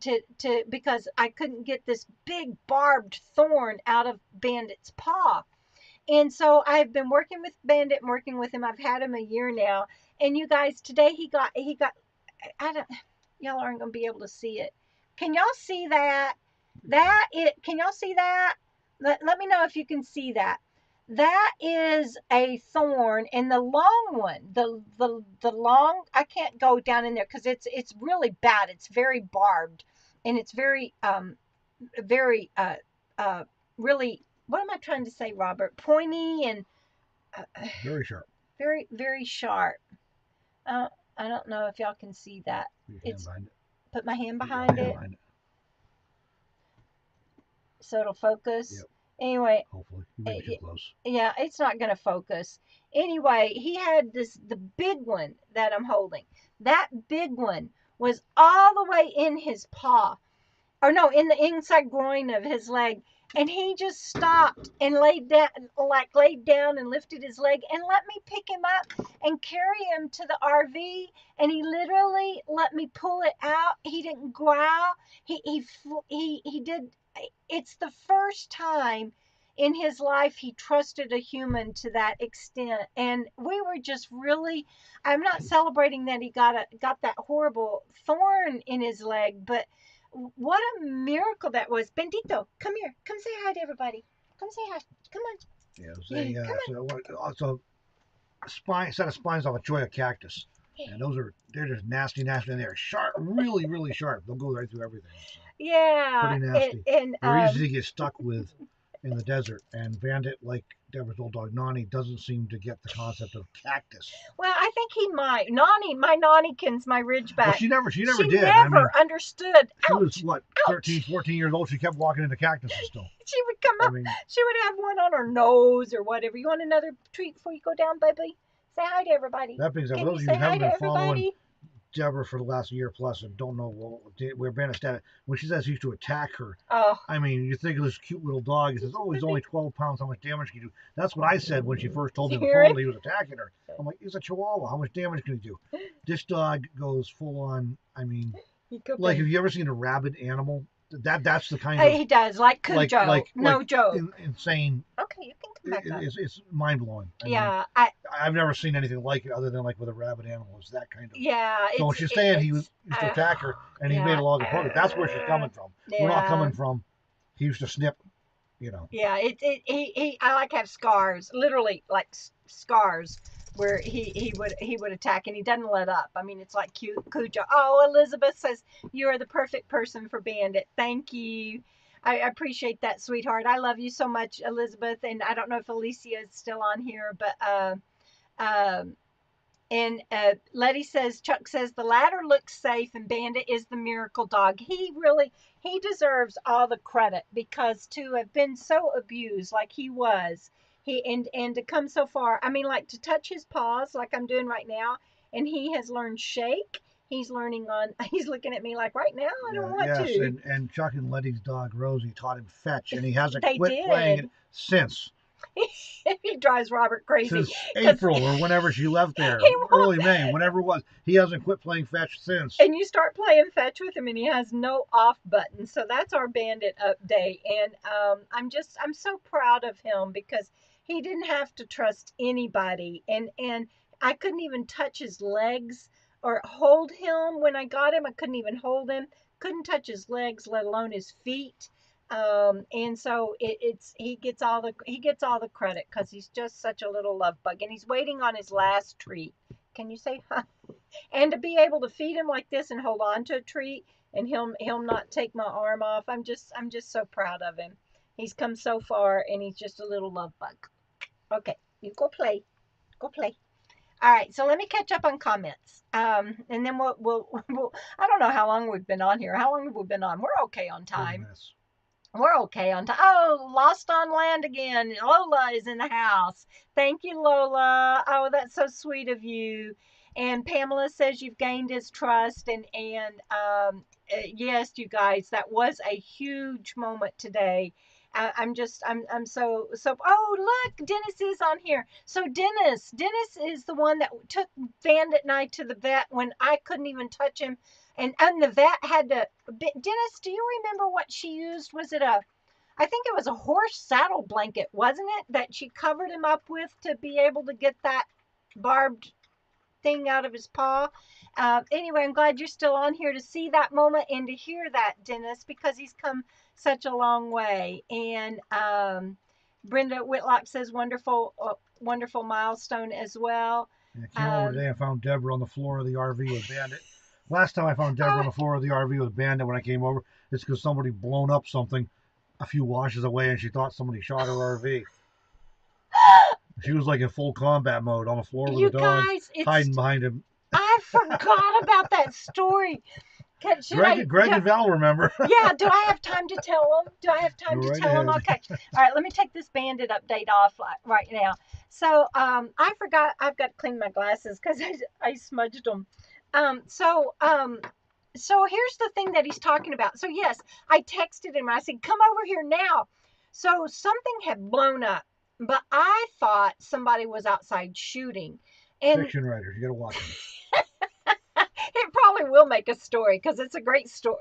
because I couldn't get this big barbed thorn out of Bandit's paw. And so I've been working with Bandit, working with him. I've had him a year now. And you guys, today he got y'all aren't going to be able to see it. Can y'all see that? Can y'all see that? Let me know if you can see that. That is a thorn, and the long one, the long, I can't go down in there because it's really bad. It's very barbed, and it's very really, what am I trying to say, Robert? Pointy and very sharp. Very, very sharp. I don't know if y'all can see that. Put my hand behind it. So it'll focus. Yep. Anyway, hopefully you make it close. Yeah, it's not going to focus. Anyway, he had the big one that I'm holding. That big one was all the way in his paw, or no, in the inside groin of his leg, and he just stopped and laid down and lifted his leg and let me pick him up and carry him to the RV, and he literally let me pull it out. He didn't growl. He did. It's the first time in his life he trusted a human to that extent, and we were just really, I'm not celebrating that he got that horrible thorn in his leg, but what a miracle that was. Bendito, come here, come say hi to everybody, come say hi, come on. So set of spines off a cholla cactus, and they're just nasty, and they're sharp, really, really sharp. They'll go right through everything. So. Yeah, pretty nasty. And they're easy to get stuck with in the desert. And Bandit, like Debra's old dog Nani, doesn't seem to get the concept of cactus. Well, I think he might. My Nonnikins, my Ridgeback. Well, she never did. She never understood. She was, 13, 14 years old. She kept walking into cactuses still. She would come up. She would have one on her nose or whatever. You want another treat before you go down, baby? Say hi to everybody. That being said, for those of you who haven't been following Debra for the last year plus and don't know where Bandit's at, when she says he used to attack her, you think of this cute little dog. He says, oh, he's only 12 pounds. How much damage can he do? That's what I said when she first told me on the phone that he was attacking her. I'm like, he's a Chihuahua. How much damage can he do? This dog goes full on. Like, have you ever seen a rabid animal? That's the kind of... He does, like Cujo. No joke. Insane. Okay, you can come back up. It's mind-blowing. I've never seen anything like it other than like with a rabid animal. It's that kind of... Yeah. So when she's saying he used to attack her and he made a log of progress, that's where she's coming from. We're not coming from, he used to snip, Yeah, I like have scars, literally like scars, where he would attack, and he doesn't let up. It's like cute Cujo. Oh, Elizabeth says you are the perfect person for Bandit. Thank you. I appreciate that, sweetheart. I love you so much, Elizabeth. And I don't know if Alicia is still on here, but um, and Letty says, Chuck says, the latter looks safe and Bandit is the miracle dog. He deserves all the credit because to have been so abused like he was, and to come so far, I mean, like to touch his paws like I'm doing right now, and he has learned shake. He's learning on, he's looking at me like right now, I don't want Yes, to. and Chuck and Letty's dog Rosie taught him fetch, and he hasn't They quit playing did. it since. He drives Robert crazy Since because April or whenever she left there, he won't. early May, whenever it was. He hasn't quit playing fetch since. And you start playing fetch with him and he has no off button. So that's our Bandit update. And I'm so proud of him because he didn't have to trust anybody. And I couldn't even touch his legs or hold him when I got him. I couldn't even hold him, couldn't touch his legs, let alone his feet. And so he gets all the credit because he's just such a little love bug and he's waiting on his last treat. Can you say hi? And to be able to feed him like this and hold on to a treat and he'll not take my arm off. I'm just so proud of him. He's come so far and he's just a little love bug. Okay, you go play. Go play. All right, so let me catch up on comments. And then we'll I don't know how long we've been on here. How long have we been on? We're okay on time. We're okay on time. Oh, Lost on Land again. Lola is in the house. Thank you, Lola. Oh, that's so sweet of you. And Pamela says you've gained his trust. Yes, you guys, that was a huge moment today. I'm so. Oh, look, Dennis is on here. So Dennis is the one that took Bandit and I to the vet when I couldn't even touch him, and the vet had to. Dennis, do you remember what she used? Was it I think it was a horse saddle blanket, wasn't it? That she covered him up with to be able to get that barbed thing out of his paw. Anyway, I'm glad you're still on here to see that moment and to hear that, Dennis, because he's come such a long way. And Brenda Whitlock says wonderful milestone as well. I came over today and found Debra on the floor of the RV with Bandit. Last time I found Debra on the floor of the RV with Bandit when I came over, it's because somebody blown up something a few washes away and she thought somebody shot her RV. She was like in full combat mode on the floor with the dog, hiding behind him. I forgot about that story. Greg and Val remember. Yeah, do I have time to tell them? Do I have time to tell them? Okay. All right, let me take this Bandit update off right now. So I forgot I've got to clean my glasses because I smudged them. So here's the thing that he's talking about. So yes, I texted him. I said, come over here now. So something had blown up, but I thought somebody was outside shooting. And fiction writers, you got to watch them. It probably will make a story because it's a great story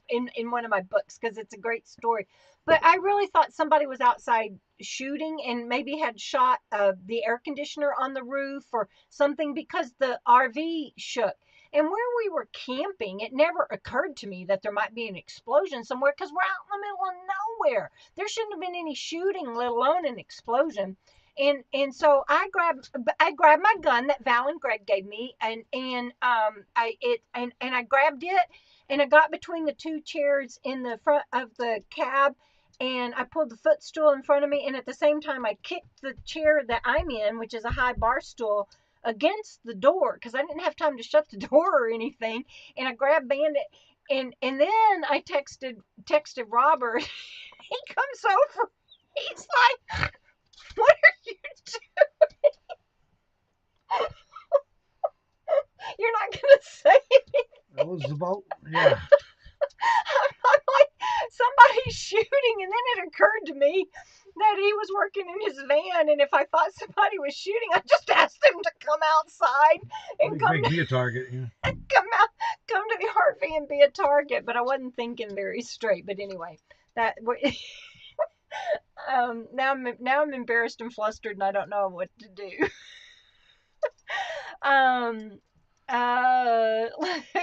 in one of my books because it's a great story. But I really thought somebody was outside shooting and maybe had shot the air conditioner on the roof or something because the RV shook. And where we were camping, it never occurred to me that there might be an explosion somewhere because we're out in the middle of nowhere. There shouldn't have been any shooting, let alone an explosion. And so I grabbed my gun that Val and Greg gave me, and I grabbed it, and I got between the two chairs in the front of the cab, and I pulled the footstool in front of me, and at the same time I kicked the chair that I'm in, which is a high bar stool, against the door because I didn't have time to shut the door or anything, and I grabbed Bandit, and then I texted Robert. He comes over. He's like, what are you doing? You're not going to say anything. It was about, yeah. I'm like, somebody's shooting. And then it occurred to me that he was working in his van. And if I thought somebody was shooting, I just asked him to come outside and be a target. Yeah. Come to the RV and be a target. But I wasn't thinking very straight. But anyway, that... now I'm embarrassed and flustered and I don't know what to do.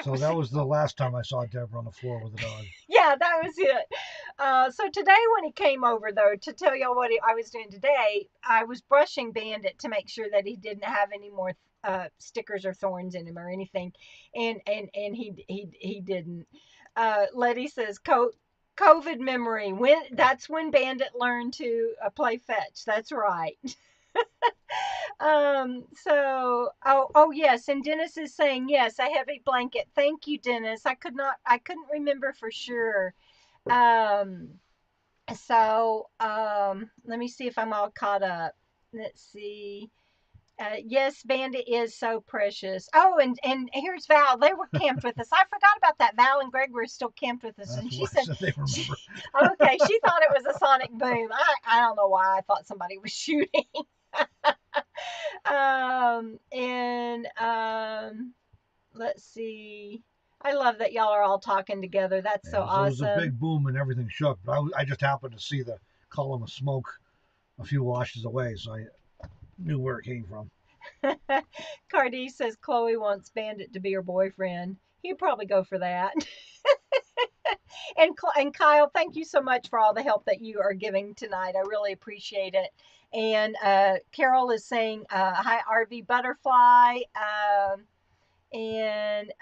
So that was the last time I saw Debra on the floor with a dog. Yeah, that was it. So today when he came over, though, to tell y'all what I was doing today, I was brushing Bandit to make sure that he didn't have any more stickers or thorns in him or anything, and he didn't. Letty says, COVID memory. That's when Bandit learned to play fetch. That's right. Oh yes, and Dennis is saying yes, a heavy blanket. Thank you, Dennis. I couldn't remember for sure. Um, let me see if I'm all caught up. Let's see. Yes, Bandit is so precious. Oh, and here's Val. They were camped with us. I forgot about that. Val and Greg were still camped with us, and That's she what I said, said they remember. "Okay." She thought it was a sonic boom. I don't know why I thought somebody was shooting. And let's see. I love that y'all are all talking together. That's so Yeah, so it was a awesome. big boom and everything shook. But I just happened to see the column of smoke a few washes away, so I knew where it came from. KarDeez says Chloe wants Bandit to be her boyfriend. He'd probably go for that. And Kyle, thank you so much for all the help that you are giving tonight. I really appreciate it. And Carol is saying, hi, RV Butterfly. And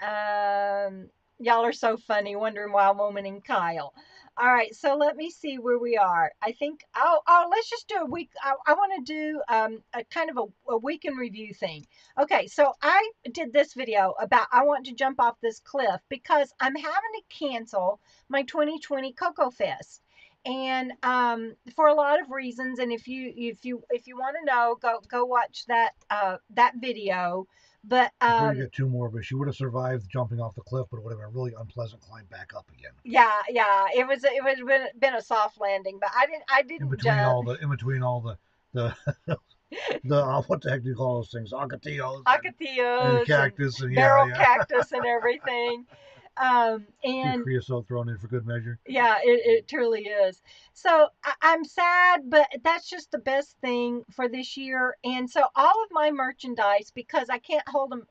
y'all are so funny, wondering why I'm woman Kyle. All right, so let me see where we are. I think let's just do a week. I want to do a kind of a week in review thing. Okay, so I did this video about I want to jump off this cliff because I'm having to cancel my 2020 KOKO Fest. And for a lot of reasons, and if you want to know, go watch that video. But Before you get two more, but she would have survived jumping off the cliff, but it would have been a really unpleasant climb back up again. yeah, it would have been a soft landing, but I In didn't between jump. all the what the heck do you call those things? Ocotillos and the Ocotillos and cactus and barrel yeah. cactus and everything. Few And creosote thrown in for good measure. yeah, it truly is. So I'm sad, but that's just the best thing for this year. And so all of my merchandise, because I can't hold them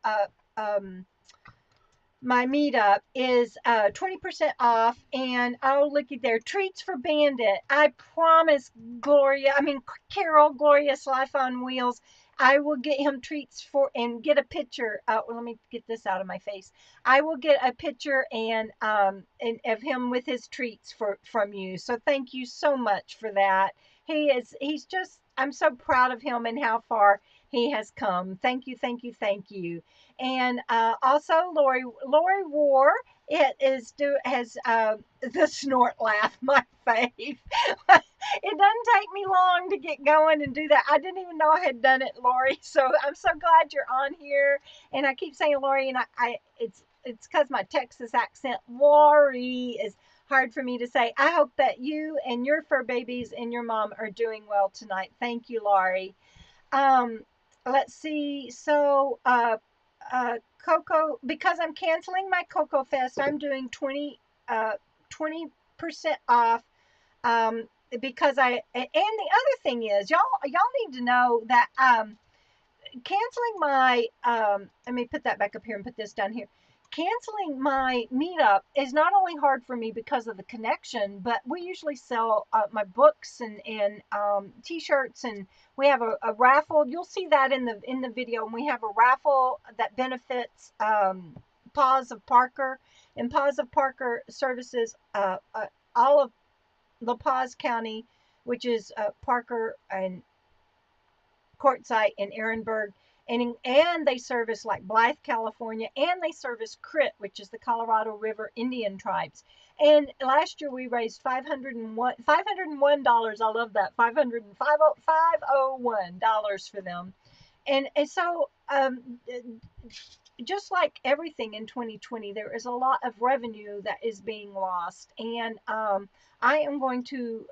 my meetup is 20% off. And oh, looky there, treats for Bandit. I promise Carol, Glorious Life on Wheels, I will get him treats for and get a picture. Let me get this out of my face. I will get a picture and of him with his treats from you. So thank you so much for that. He's just, I'm so proud of him and how far he has come. Thank you, thank you, thank you. And also Lauri War, it is has the snort laugh, my fave. It doesn't take me long to get going and do that. I didn't even know I had done it, Lauri. So I'm so glad you're on here. And I keep saying Lauri, and I it's because my Texas accent, Lauri, is hard for me to say. I hope that you and your fur babies and your mom are doing well tonight. Thank you, Lauri. Um, let's see. So, KOKO, because I'm canceling my KOKO Fest, I'm doing 20% off. Um, because and the other thing is, y'all need to know that, canceling my, let me put that back up here and put this down here. Canceling my meetup is not only hard for me because of the connection, but we usually sell my books and t-shirts, and we have a raffle. You'll see that in the video. And we have a raffle that benefits Paws of Parker, and Paws of Parker services all of La Paz County, which is Parker and Quartzsite and Ehrenberg, and they service like Blythe, California, and they service Crit, which is the Colorado River Indian tribes. And last year we raised $501. I love that, $501 for them. And so just like everything in 2020, there is a lot of revenue that is being lost. And I am going to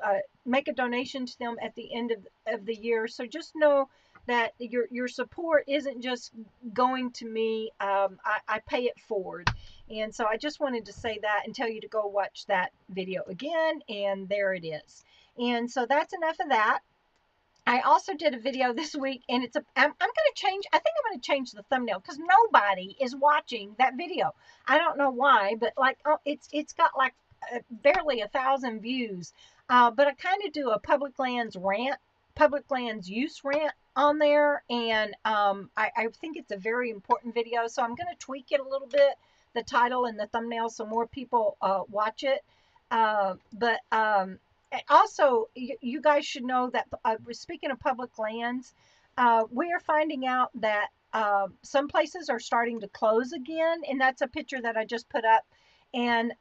make a donation to them at the end of the year. So just know that your support isn't just going to me. I pay it forward. And so I just wanted to say that and tell you to go watch that video again. And there it is. And so that's enough of that. I also did a video this week, and I'm going to change, I think I'm going to change the thumbnail because nobody is watching that video. I don't know why, but like, it's got like barely 1,000 views. But I kind of do a public lands use rant on there. And I think it's a very important video. So I'm going to tweak it a little bit, the title and the thumbnail, so more people watch it. But also, you guys should know that speaking of public lands, we are finding out that some places are starting to close again, and that's a picture that I just put up. And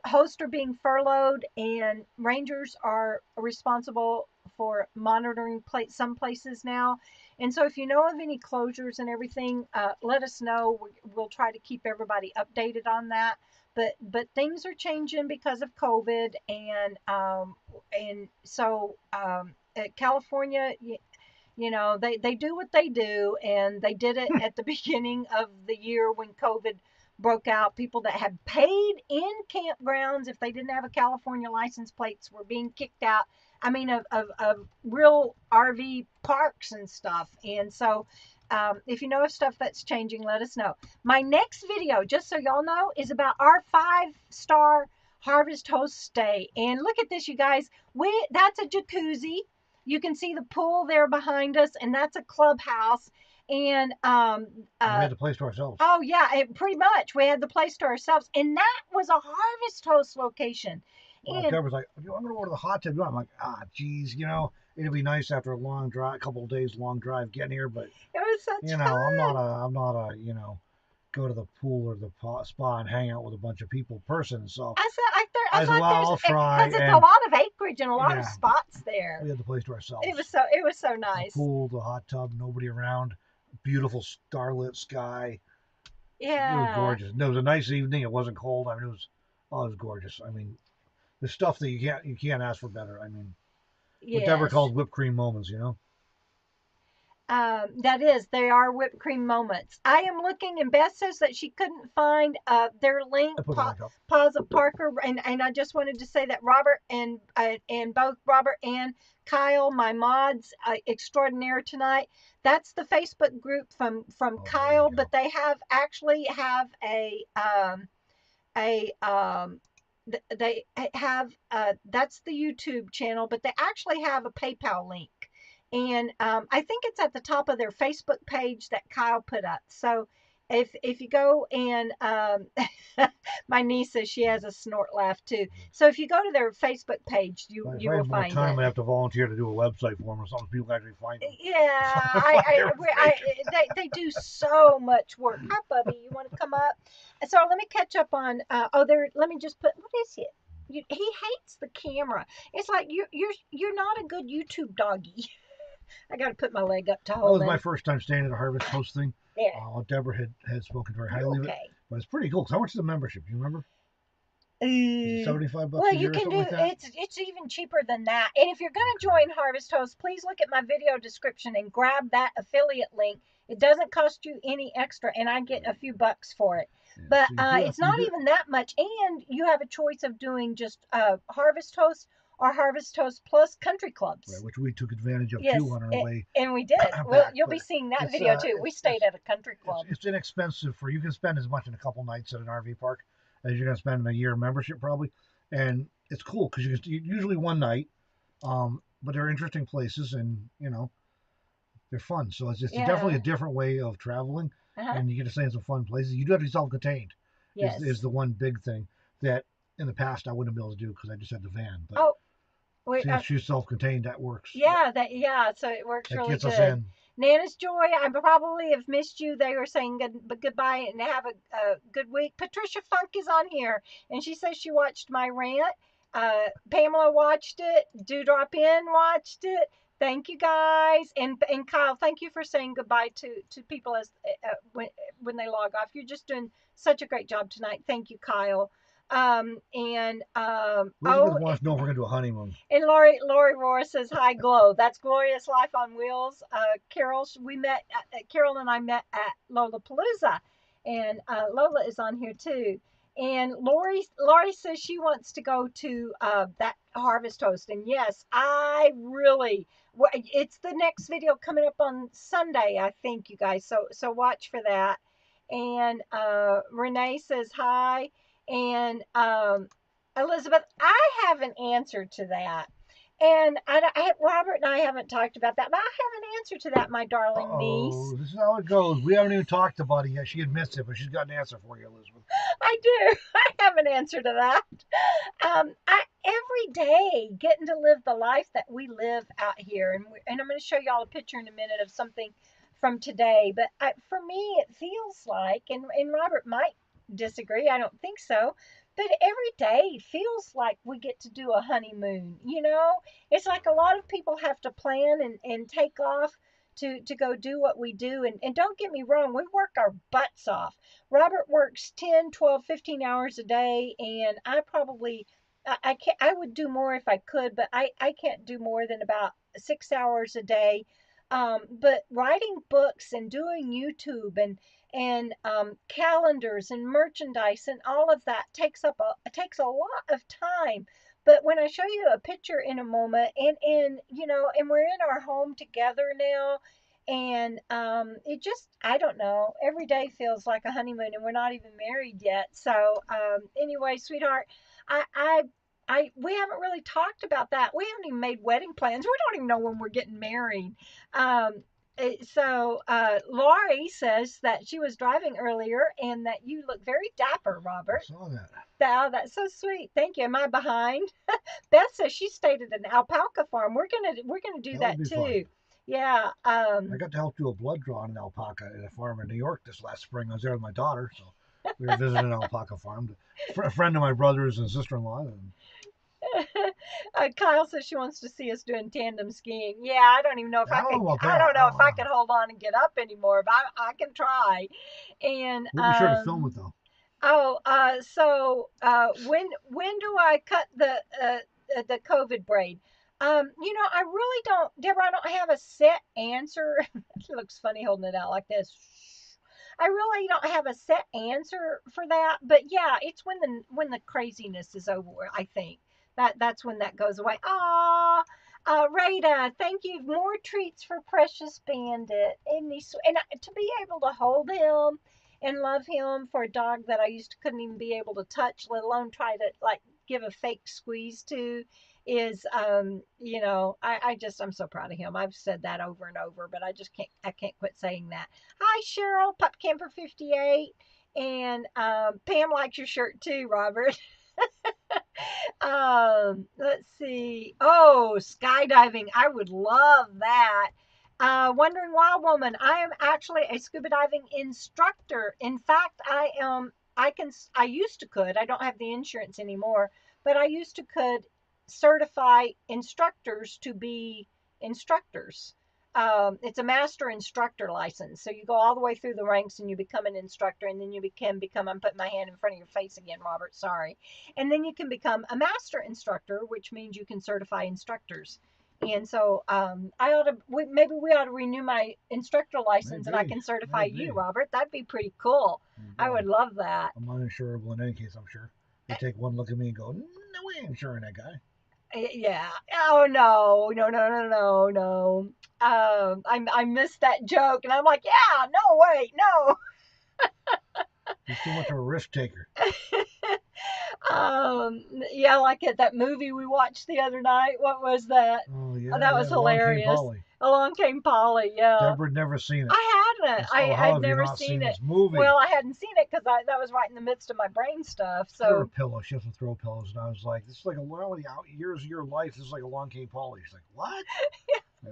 hosts are being furloughed, and rangers are responsible for monitoring some places now. And so, if you know of any closures and everything, let us know. We'll try to keep everybody updated on that. But things are changing because of COVID, and so California, you know, they do what they do, and they did it at the beginning of the year when COVID broke out. People that had paid in campgrounds, if they didn't have a California license plates, were being kicked out. I mean, of real RV parks and stuff. And so, if you know of stuff that's changing, let us know. My next video, just so y'all know, is about our 5-star Harvest Host stay. And look at this, you guys. That's a jacuzzi. You can see the pool there behind us, and that's a clubhouse. And we had the place to ourselves. Oh yeah, pretty much. We had the place to ourselves, and that was a Harvest Host location. Well, Debra's like, I'm going to order the hot tub. I'm like, geez, you know, it'd be nice after a long drive, a couple of days long drive getting here, but it was such fun. I'm not a go to the pool or the spa and hang out with a bunch of people person. So I said, well, I'll try. Because it's a lot of acreage and a lot of spots there. We had the place to ourselves. It was so nice. The pool, the hot tub, nobody around, beautiful starlit sky. Yeah, it was gorgeous. It was a nice evening. It wasn't cold. I mean, it was gorgeous. I mean, the stuff that you can't ask for better. I mean, what Debra calls whipped cream moments, you know. They are whipped cream moments. I am looking, and Beth says that she couldn't find their link. Pause of Parker, and I just wanted to say that Robert and both Robert and Kyle, my mods extraordinaire tonight. That's the Facebook group from Kyle, but they actually have they have that's the YouTube channel, but they actually have a PayPal link. And I think it's at the top of their Facebook page that Kyle put up. So if you go and my niece says she has a snort laugh too. So if you go to their Facebook page, you will find it. Time I have to volunteer to do a website for them or something. People actually find them. Yeah, they do so much work. Hi, Bubby. You want to come up? So let me catch up on. Let me just put. What is it? He hates the camera. It's like you're not a good YouTube doggy. I got to put my leg up to hold it. That was my first time staying at a Harvest Host thing. Yeah. Debra had spoken very highly of it. But it's pretty cool. How much is the membership? Do you remember? $75 well, a year you can do like that? It's even cheaper than that. And if you're going to join Harvest Host, please look at my video description and grab that affiliate link. It doesn't cost you any extra, and I get a few bucks for it. Yeah, but it's not even that much, and you have a choice of doing just Harvest Host or Harvest Host plus country clubs. Right, which we took advantage of too on our way. And we did. Well, you'll be seeing that video too. We stayed at a country club. It's inexpensive you can spend as much in a couple nights at an RV park as you're going to spend in a year membership probably. And it's cool because you usually one night, but they're interesting places and, you know, they're fun. So it's definitely a different way of traveling, and you get to stay in some fun places. You do have to be self-contained. Yes. Is the one big thing that in the past I wouldn't be able to do because I just had the van. But since she's self-contained, that works. Yeah, so it works really good. Us in. Nana's Joy, I probably have missed you. They were saying goodbye and have a good week. Patricia Funk is on here, and she says she watched my rant. Pamela watched it. Dewdrop In watched it. Thank you guys, and Kyle, thank you for saying goodbye to people as when they log off. You're just doing such a great job tonight. Thank you, Kyle. Elizabeth wants to know if we're gonna do a honeymoon. And Lauri Roar says hi, Glow. That's Glorious Life on Wheels. Carol and I met at Lollapalooza, and Lola is on here too. And Lauri says she wants to go to that Harvest Host, and yes, it's the next video coming up on Sunday, I think, you guys. So watch for that. And Renee says hi. And Elizabeth, I have an answer to that. And Robert and I haven't talked about that, but I have an answer to that, my darling niece. This is how it goes. We haven't even talked about it yet. She admits it, but she's got an answer for you, Elizabeth. I do. I have an answer to that. Every day getting to live the life that we live out here, and I'm going to show y'all a picture in a minute of something from today. But for me, it feels like, and Robert might disagree. I don't think so. But every day feels like we get to do a honeymoon. It's like a lot of people have to plan and take off to go do what we do. And don't get me wrong, we work our butts off. Robert works 10, 12, 15 hours a day, and I probably I can't. I would do more if I could, but I can't do more than about 6 hours a day. But writing books and doing YouTube and calendars and merchandise and all of that takes a lot of time. But when I show you a picture in a moment, and we're in our home together now, and it just, I don't know, every day feels like a honeymoon, and we're not even married yet. So anyway, sweetheart, I I we haven't really talked about that. We haven't even made wedding plans. We don't even know when we're getting married. Um, Lauri says that she was driving earlier and that you look very dapper, Robert. I saw that. Oh, that's so sweet. Thank you. Am I behind? Beth says she stayed at an alpaca farm. We're gonna do that too. Fun. Yeah. I got to help do a blood draw on an alpaca at a farm in New York this last spring. I was there with my daughter, so we were visiting an alpaca farm. A friend of my brother's and sister-in-law. Kyle says she wants to see us doing tandem skiing. Yeah, I don't even know if I can. I don't know if I can hold on and get up anymore, but I can try. And we'll be sure to film it though. When do I cut the COVID braid? I really don't, Debra. I don't have a set answer. It looks funny holding it out like this. I really don't have a set answer for that, but yeah, it's when the craziness is over. I think that's when that goes away. Rayda, thank you. More treats for precious Bandit, and to be able to hold him and love him for a dog that I couldn't even be able to touch, let alone try to like give a fake squeeze to, is I'm so proud of him. I've said that over and over, but I can't quit saying that. Hi Cheryl, Pup Camper 58, and Pam likes your shirt too, Robert. Let's see. Oh, skydiving. I would love that. Wandering Wild Woman. I am actually a scuba diving instructor. In fact, I used to could, I don't have the insurance anymore, but I used to could certify instructors to be instructors. It's a master instructor license. So you go all the way through the ranks and you become an instructor, and then you can become, I'm putting my hand in front of your face again, Robert, sorry. And then you can become a master instructor, which means you can certify instructors. And so maybe we ought to renew my instructor license, and I can certify you, Robert. That'd be pretty cool. I would love that. I'm uninsurable in any case, I'm sure. They take one look at me and go, no, we ain't insuring that guy. Yeah. Oh no. I missed that joke, and I'm like, yeah, no, wait, no. He's too much of a risk taker. Yeah, like at that movie we watched the other night. What was that? Oh yeah, that was hilarious. Along Came Polly. Yeah. Deborah had never seen it. I hadn't. I'd never seen it. This movie? Well, I hadn't seen it because that was right in the midst of my brain stuff. So there were pillows. She has to throw pillows, and I was like, "This is like years of your life. This is like Along Came Polly." She's like, "What?"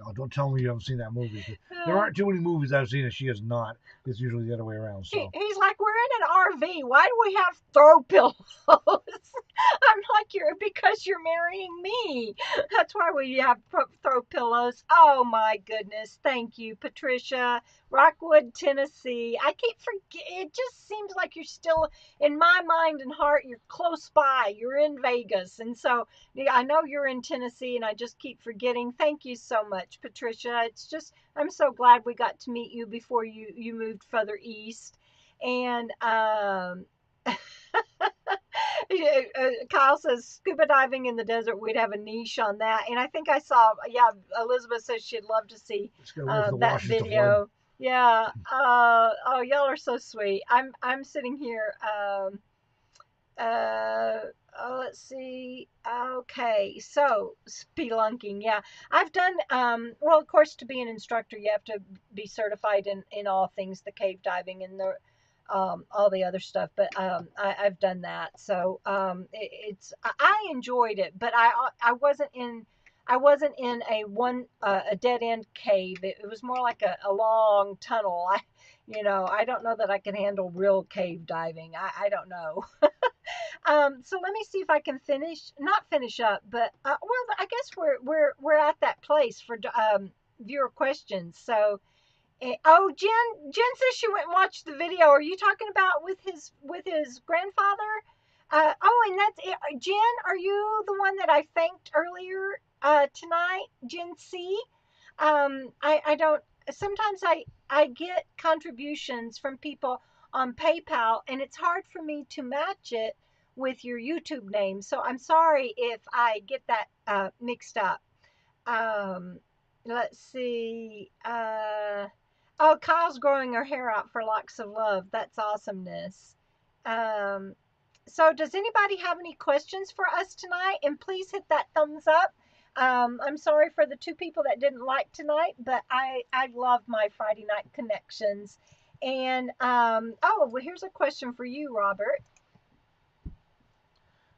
Oh, don't tell me you haven't seen that movie. There aren't too many movies I've seen that she has not. It's usually the other way around. So he's like, we're in an RV. Why do we have throw pillows? I'm like, because you're marrying me. That's why we have throw pillows. Oh my goodness. Thank you, Patricia. Rockwood, Tennessee. I keep forgetting. It just seems like you're still, in my mind and heart, you're close by. You're in Vegas. And so I know you're in Tennessee, and I just keep forgetting. Thank you so much, Patricia. It's just, I'm so glad we got to meet you before you moved further east. And Kyle says scuba diving in the desert, we'd have a niche on that. And I think I saw, Elizabeth says she'd love to see that video. Yeah. Oh, y'all are so sweet. I'm sitting here. let's see. Okay, so spelunking. Yeah, I've done. Well, of course, to be an instructor, you have to be certified in all things the cave diving and the all the other stuff. But I've done that, so I enjoyed it. But I wasn't in. I wasn't in a dead end cave. It was more like a long tunnel. I don't know that I can handle real cave diving. I don't know. So let me see if I can not finish up, but well, I guess we're at that place for viewer questions. So, oh, Jen says she went and watched the video. Are you talking about with his grandfather? Oh, and that's it. Jen, are you the one that I thanked earlier tonight? Jen C. I don't. Sometimes I get contributions from people on PayPal, and it's hard for me to match it with your YouTube name. So I'm sorry if I get that mixed up. Um, let's see. Oh, Kyle's growing her hair out for locks of love. That's awesomeness. Um, so does anybody have any questions for us tonight? And please hit that thumbs up. I'm sorry for the two people that didn't like tonight, but I love my Friday night connections. And oh, well, here's a question for you, Robert.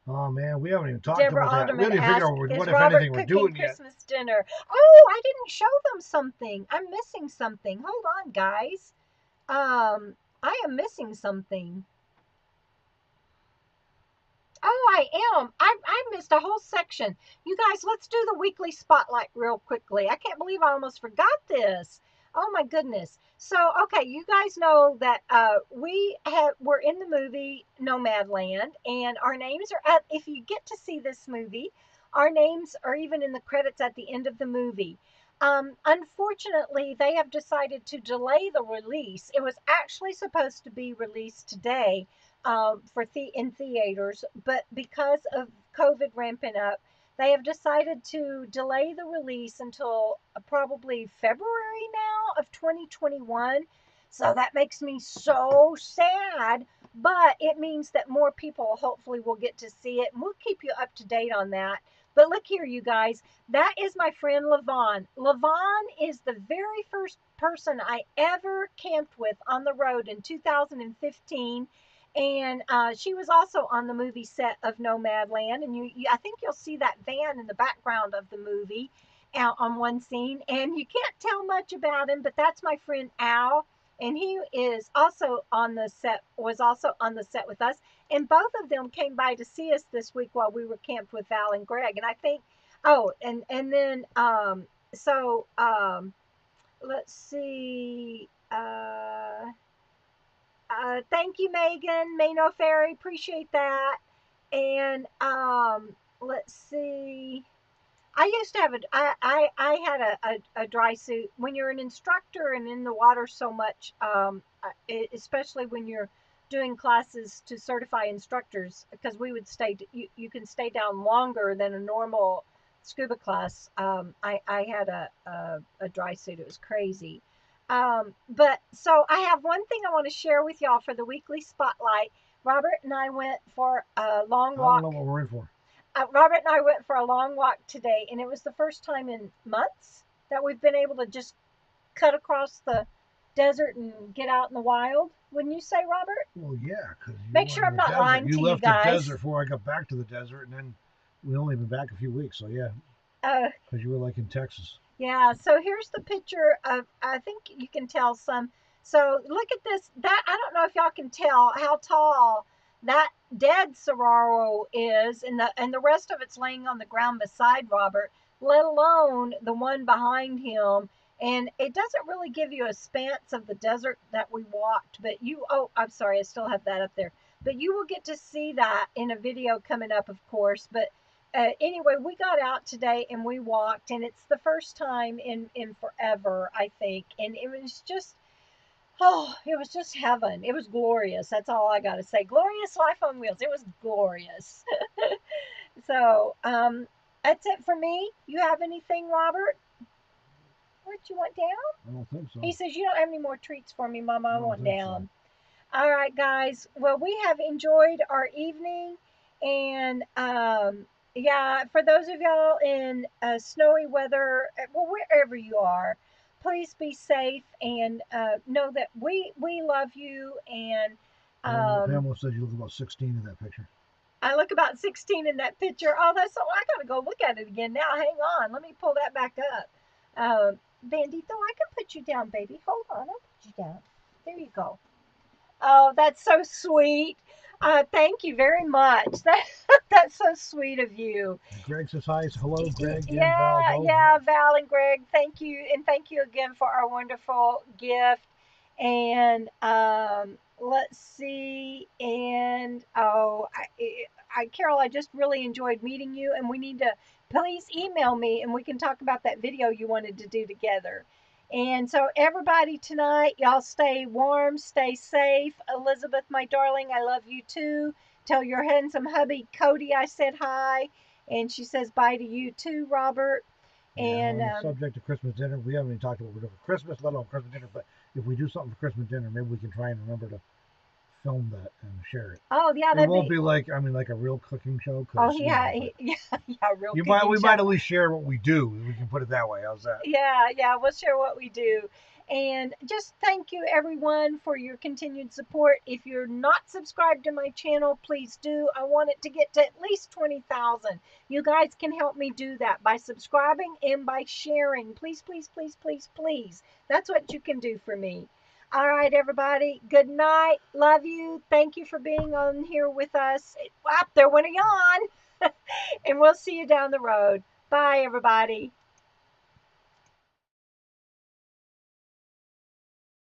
Oh man, we haven't even talked Deborah about that. We Alderman haven't even figured asked, out "Is what, if Robert anything, we're cooking doing yet. Christmas dinner?" Oh, I didn't show them something. I'm missing something. Hold on, guys. I am missing something. Oh, I am. I missed a whole section. You guys, let's do the weekly spotlight real quickly. I can't believe I almost forgot this. Oh my goodness. So, okay, you guys know that we're in the movie Nomadland, and our names are at. If you get to see this movie, our names are even in the credits at the end of the movie. Unfortunately, they have decided to delay the release. It was actually supposed to be released today, in theaters, but because of COVID ramping up, they have decided to delay the release until probably February now of 2021. So that makes me so sad, but it means that more people hopefully will get to see it, and we'll keep you up to date on that. But look here, you guys, that is my friend Levon. Levon is the very first person I ever camped with on the road in 2015, and she was also on the movie set of Nomadland, and I think you'll see that van in the background of the movie out on one scene, and you can't tell much about him, but that's my friend Al, and he is also on the set, was also on the set with us, and both of them came by to see us this week while we were camped with Val and Greg, and I think, oh, and then so let's see. Thank you, Megan. Mayno Ferry. Appreciate that. And let's see. I used to have I had a dry suit. When you're an instructor and in the water so much, especially when you're doing classes to certify instructors, because we would you can stay down longer than a normal scuba class. I had a dry suit. It was crazy. But so I have one thing I want to share with y'all for the weekly spotlight. Robert and I went for a long walk. I don't know what we're in for. Robert and I went for a long walk today, and it was the first time in months that we've been able to just cut across the desert and get out in the wild. Wouldn't you say, Robert? Well, yeah, because make sure I'm not lying to you guys. You left the desert before I got back to the desert, and then we only been back a few weeks. So yeah, because you were like in Texas. Yeah. So here's the picture of. I think you can tell some. So look at this. That I don't know if y'all can tell how tall that dead saguaro is, and the rest of it's laying on the ground beside Robert, let alone the one behind him. And it doesn't really give you a stance of the desert that we walked, but I'm sorry, I still have that up there. But you will get to see that in a video coming up, of course. But anyway, we got out today and we walked, and it's the first time in forever, I think. And it was just, oh, it was just heaven. It was glorious. That's all I got to say. Glorious life on wheels. It was glorious. So, that's it for me. You have anything, Robert? What, you want down? I don't think so. He says, you don't have any more treats for me, Mama. I want down. So. All right, guys. Well, we have enjoyed our evening, And yeah, for those of y'all in snowy weather, well, wherever you are, please be safe and know that we love you. And Pamela said you look about 16 in that picture. I look about 16 in that picture. Oh, that's so. I gotta go look at it again now. Hang on, let me pull that back up. Bandito, I can put you down, baby. Hold on, I'll put you down. There you go. Oh, that's so sweet. Thank you very much. That's so sweet of you. Greg says hi. Hello, Greg and Yeah, Val. Both. yeah, Val and Greg, thank you, and thank you again for our wonderful gift. And let's see, and Carol, I just really enjoyed meeting you, and we need to please email me, and we can talk about that video you wanted to do together. And so, everybody tonight, y'all stay warm, stay safe. Elizabeth, my darling, I love you too. Tell your handsome hubby Cody I said hi. And she says bye to you too, Robert. Yeah, And on the subject of Christmas dinner, we haven't even talked about what we're doing for Christmas, let alone Christmas dinner. But if we do something for Christmas dinner, maybe we can try and remember to film that and share it. oh yeah, it won't be like like a real cooking show. Oh yeah, yeah, real. We might at least share what we do. We can put it that way. How's that? Yeah, we'll share what we do. And just thank you everyone for your continued support. If you're not subscribed to my channel, please do. I want it to get to at least 20,000. You guys can help me do that by subscribing and by sharing. Please, please, please, please, please. That's what you can do for me. All right, everybody. Good night. Love you. Thank you for being on here with us. There went a yawn. And we'll see you down the road. Bye, everybody.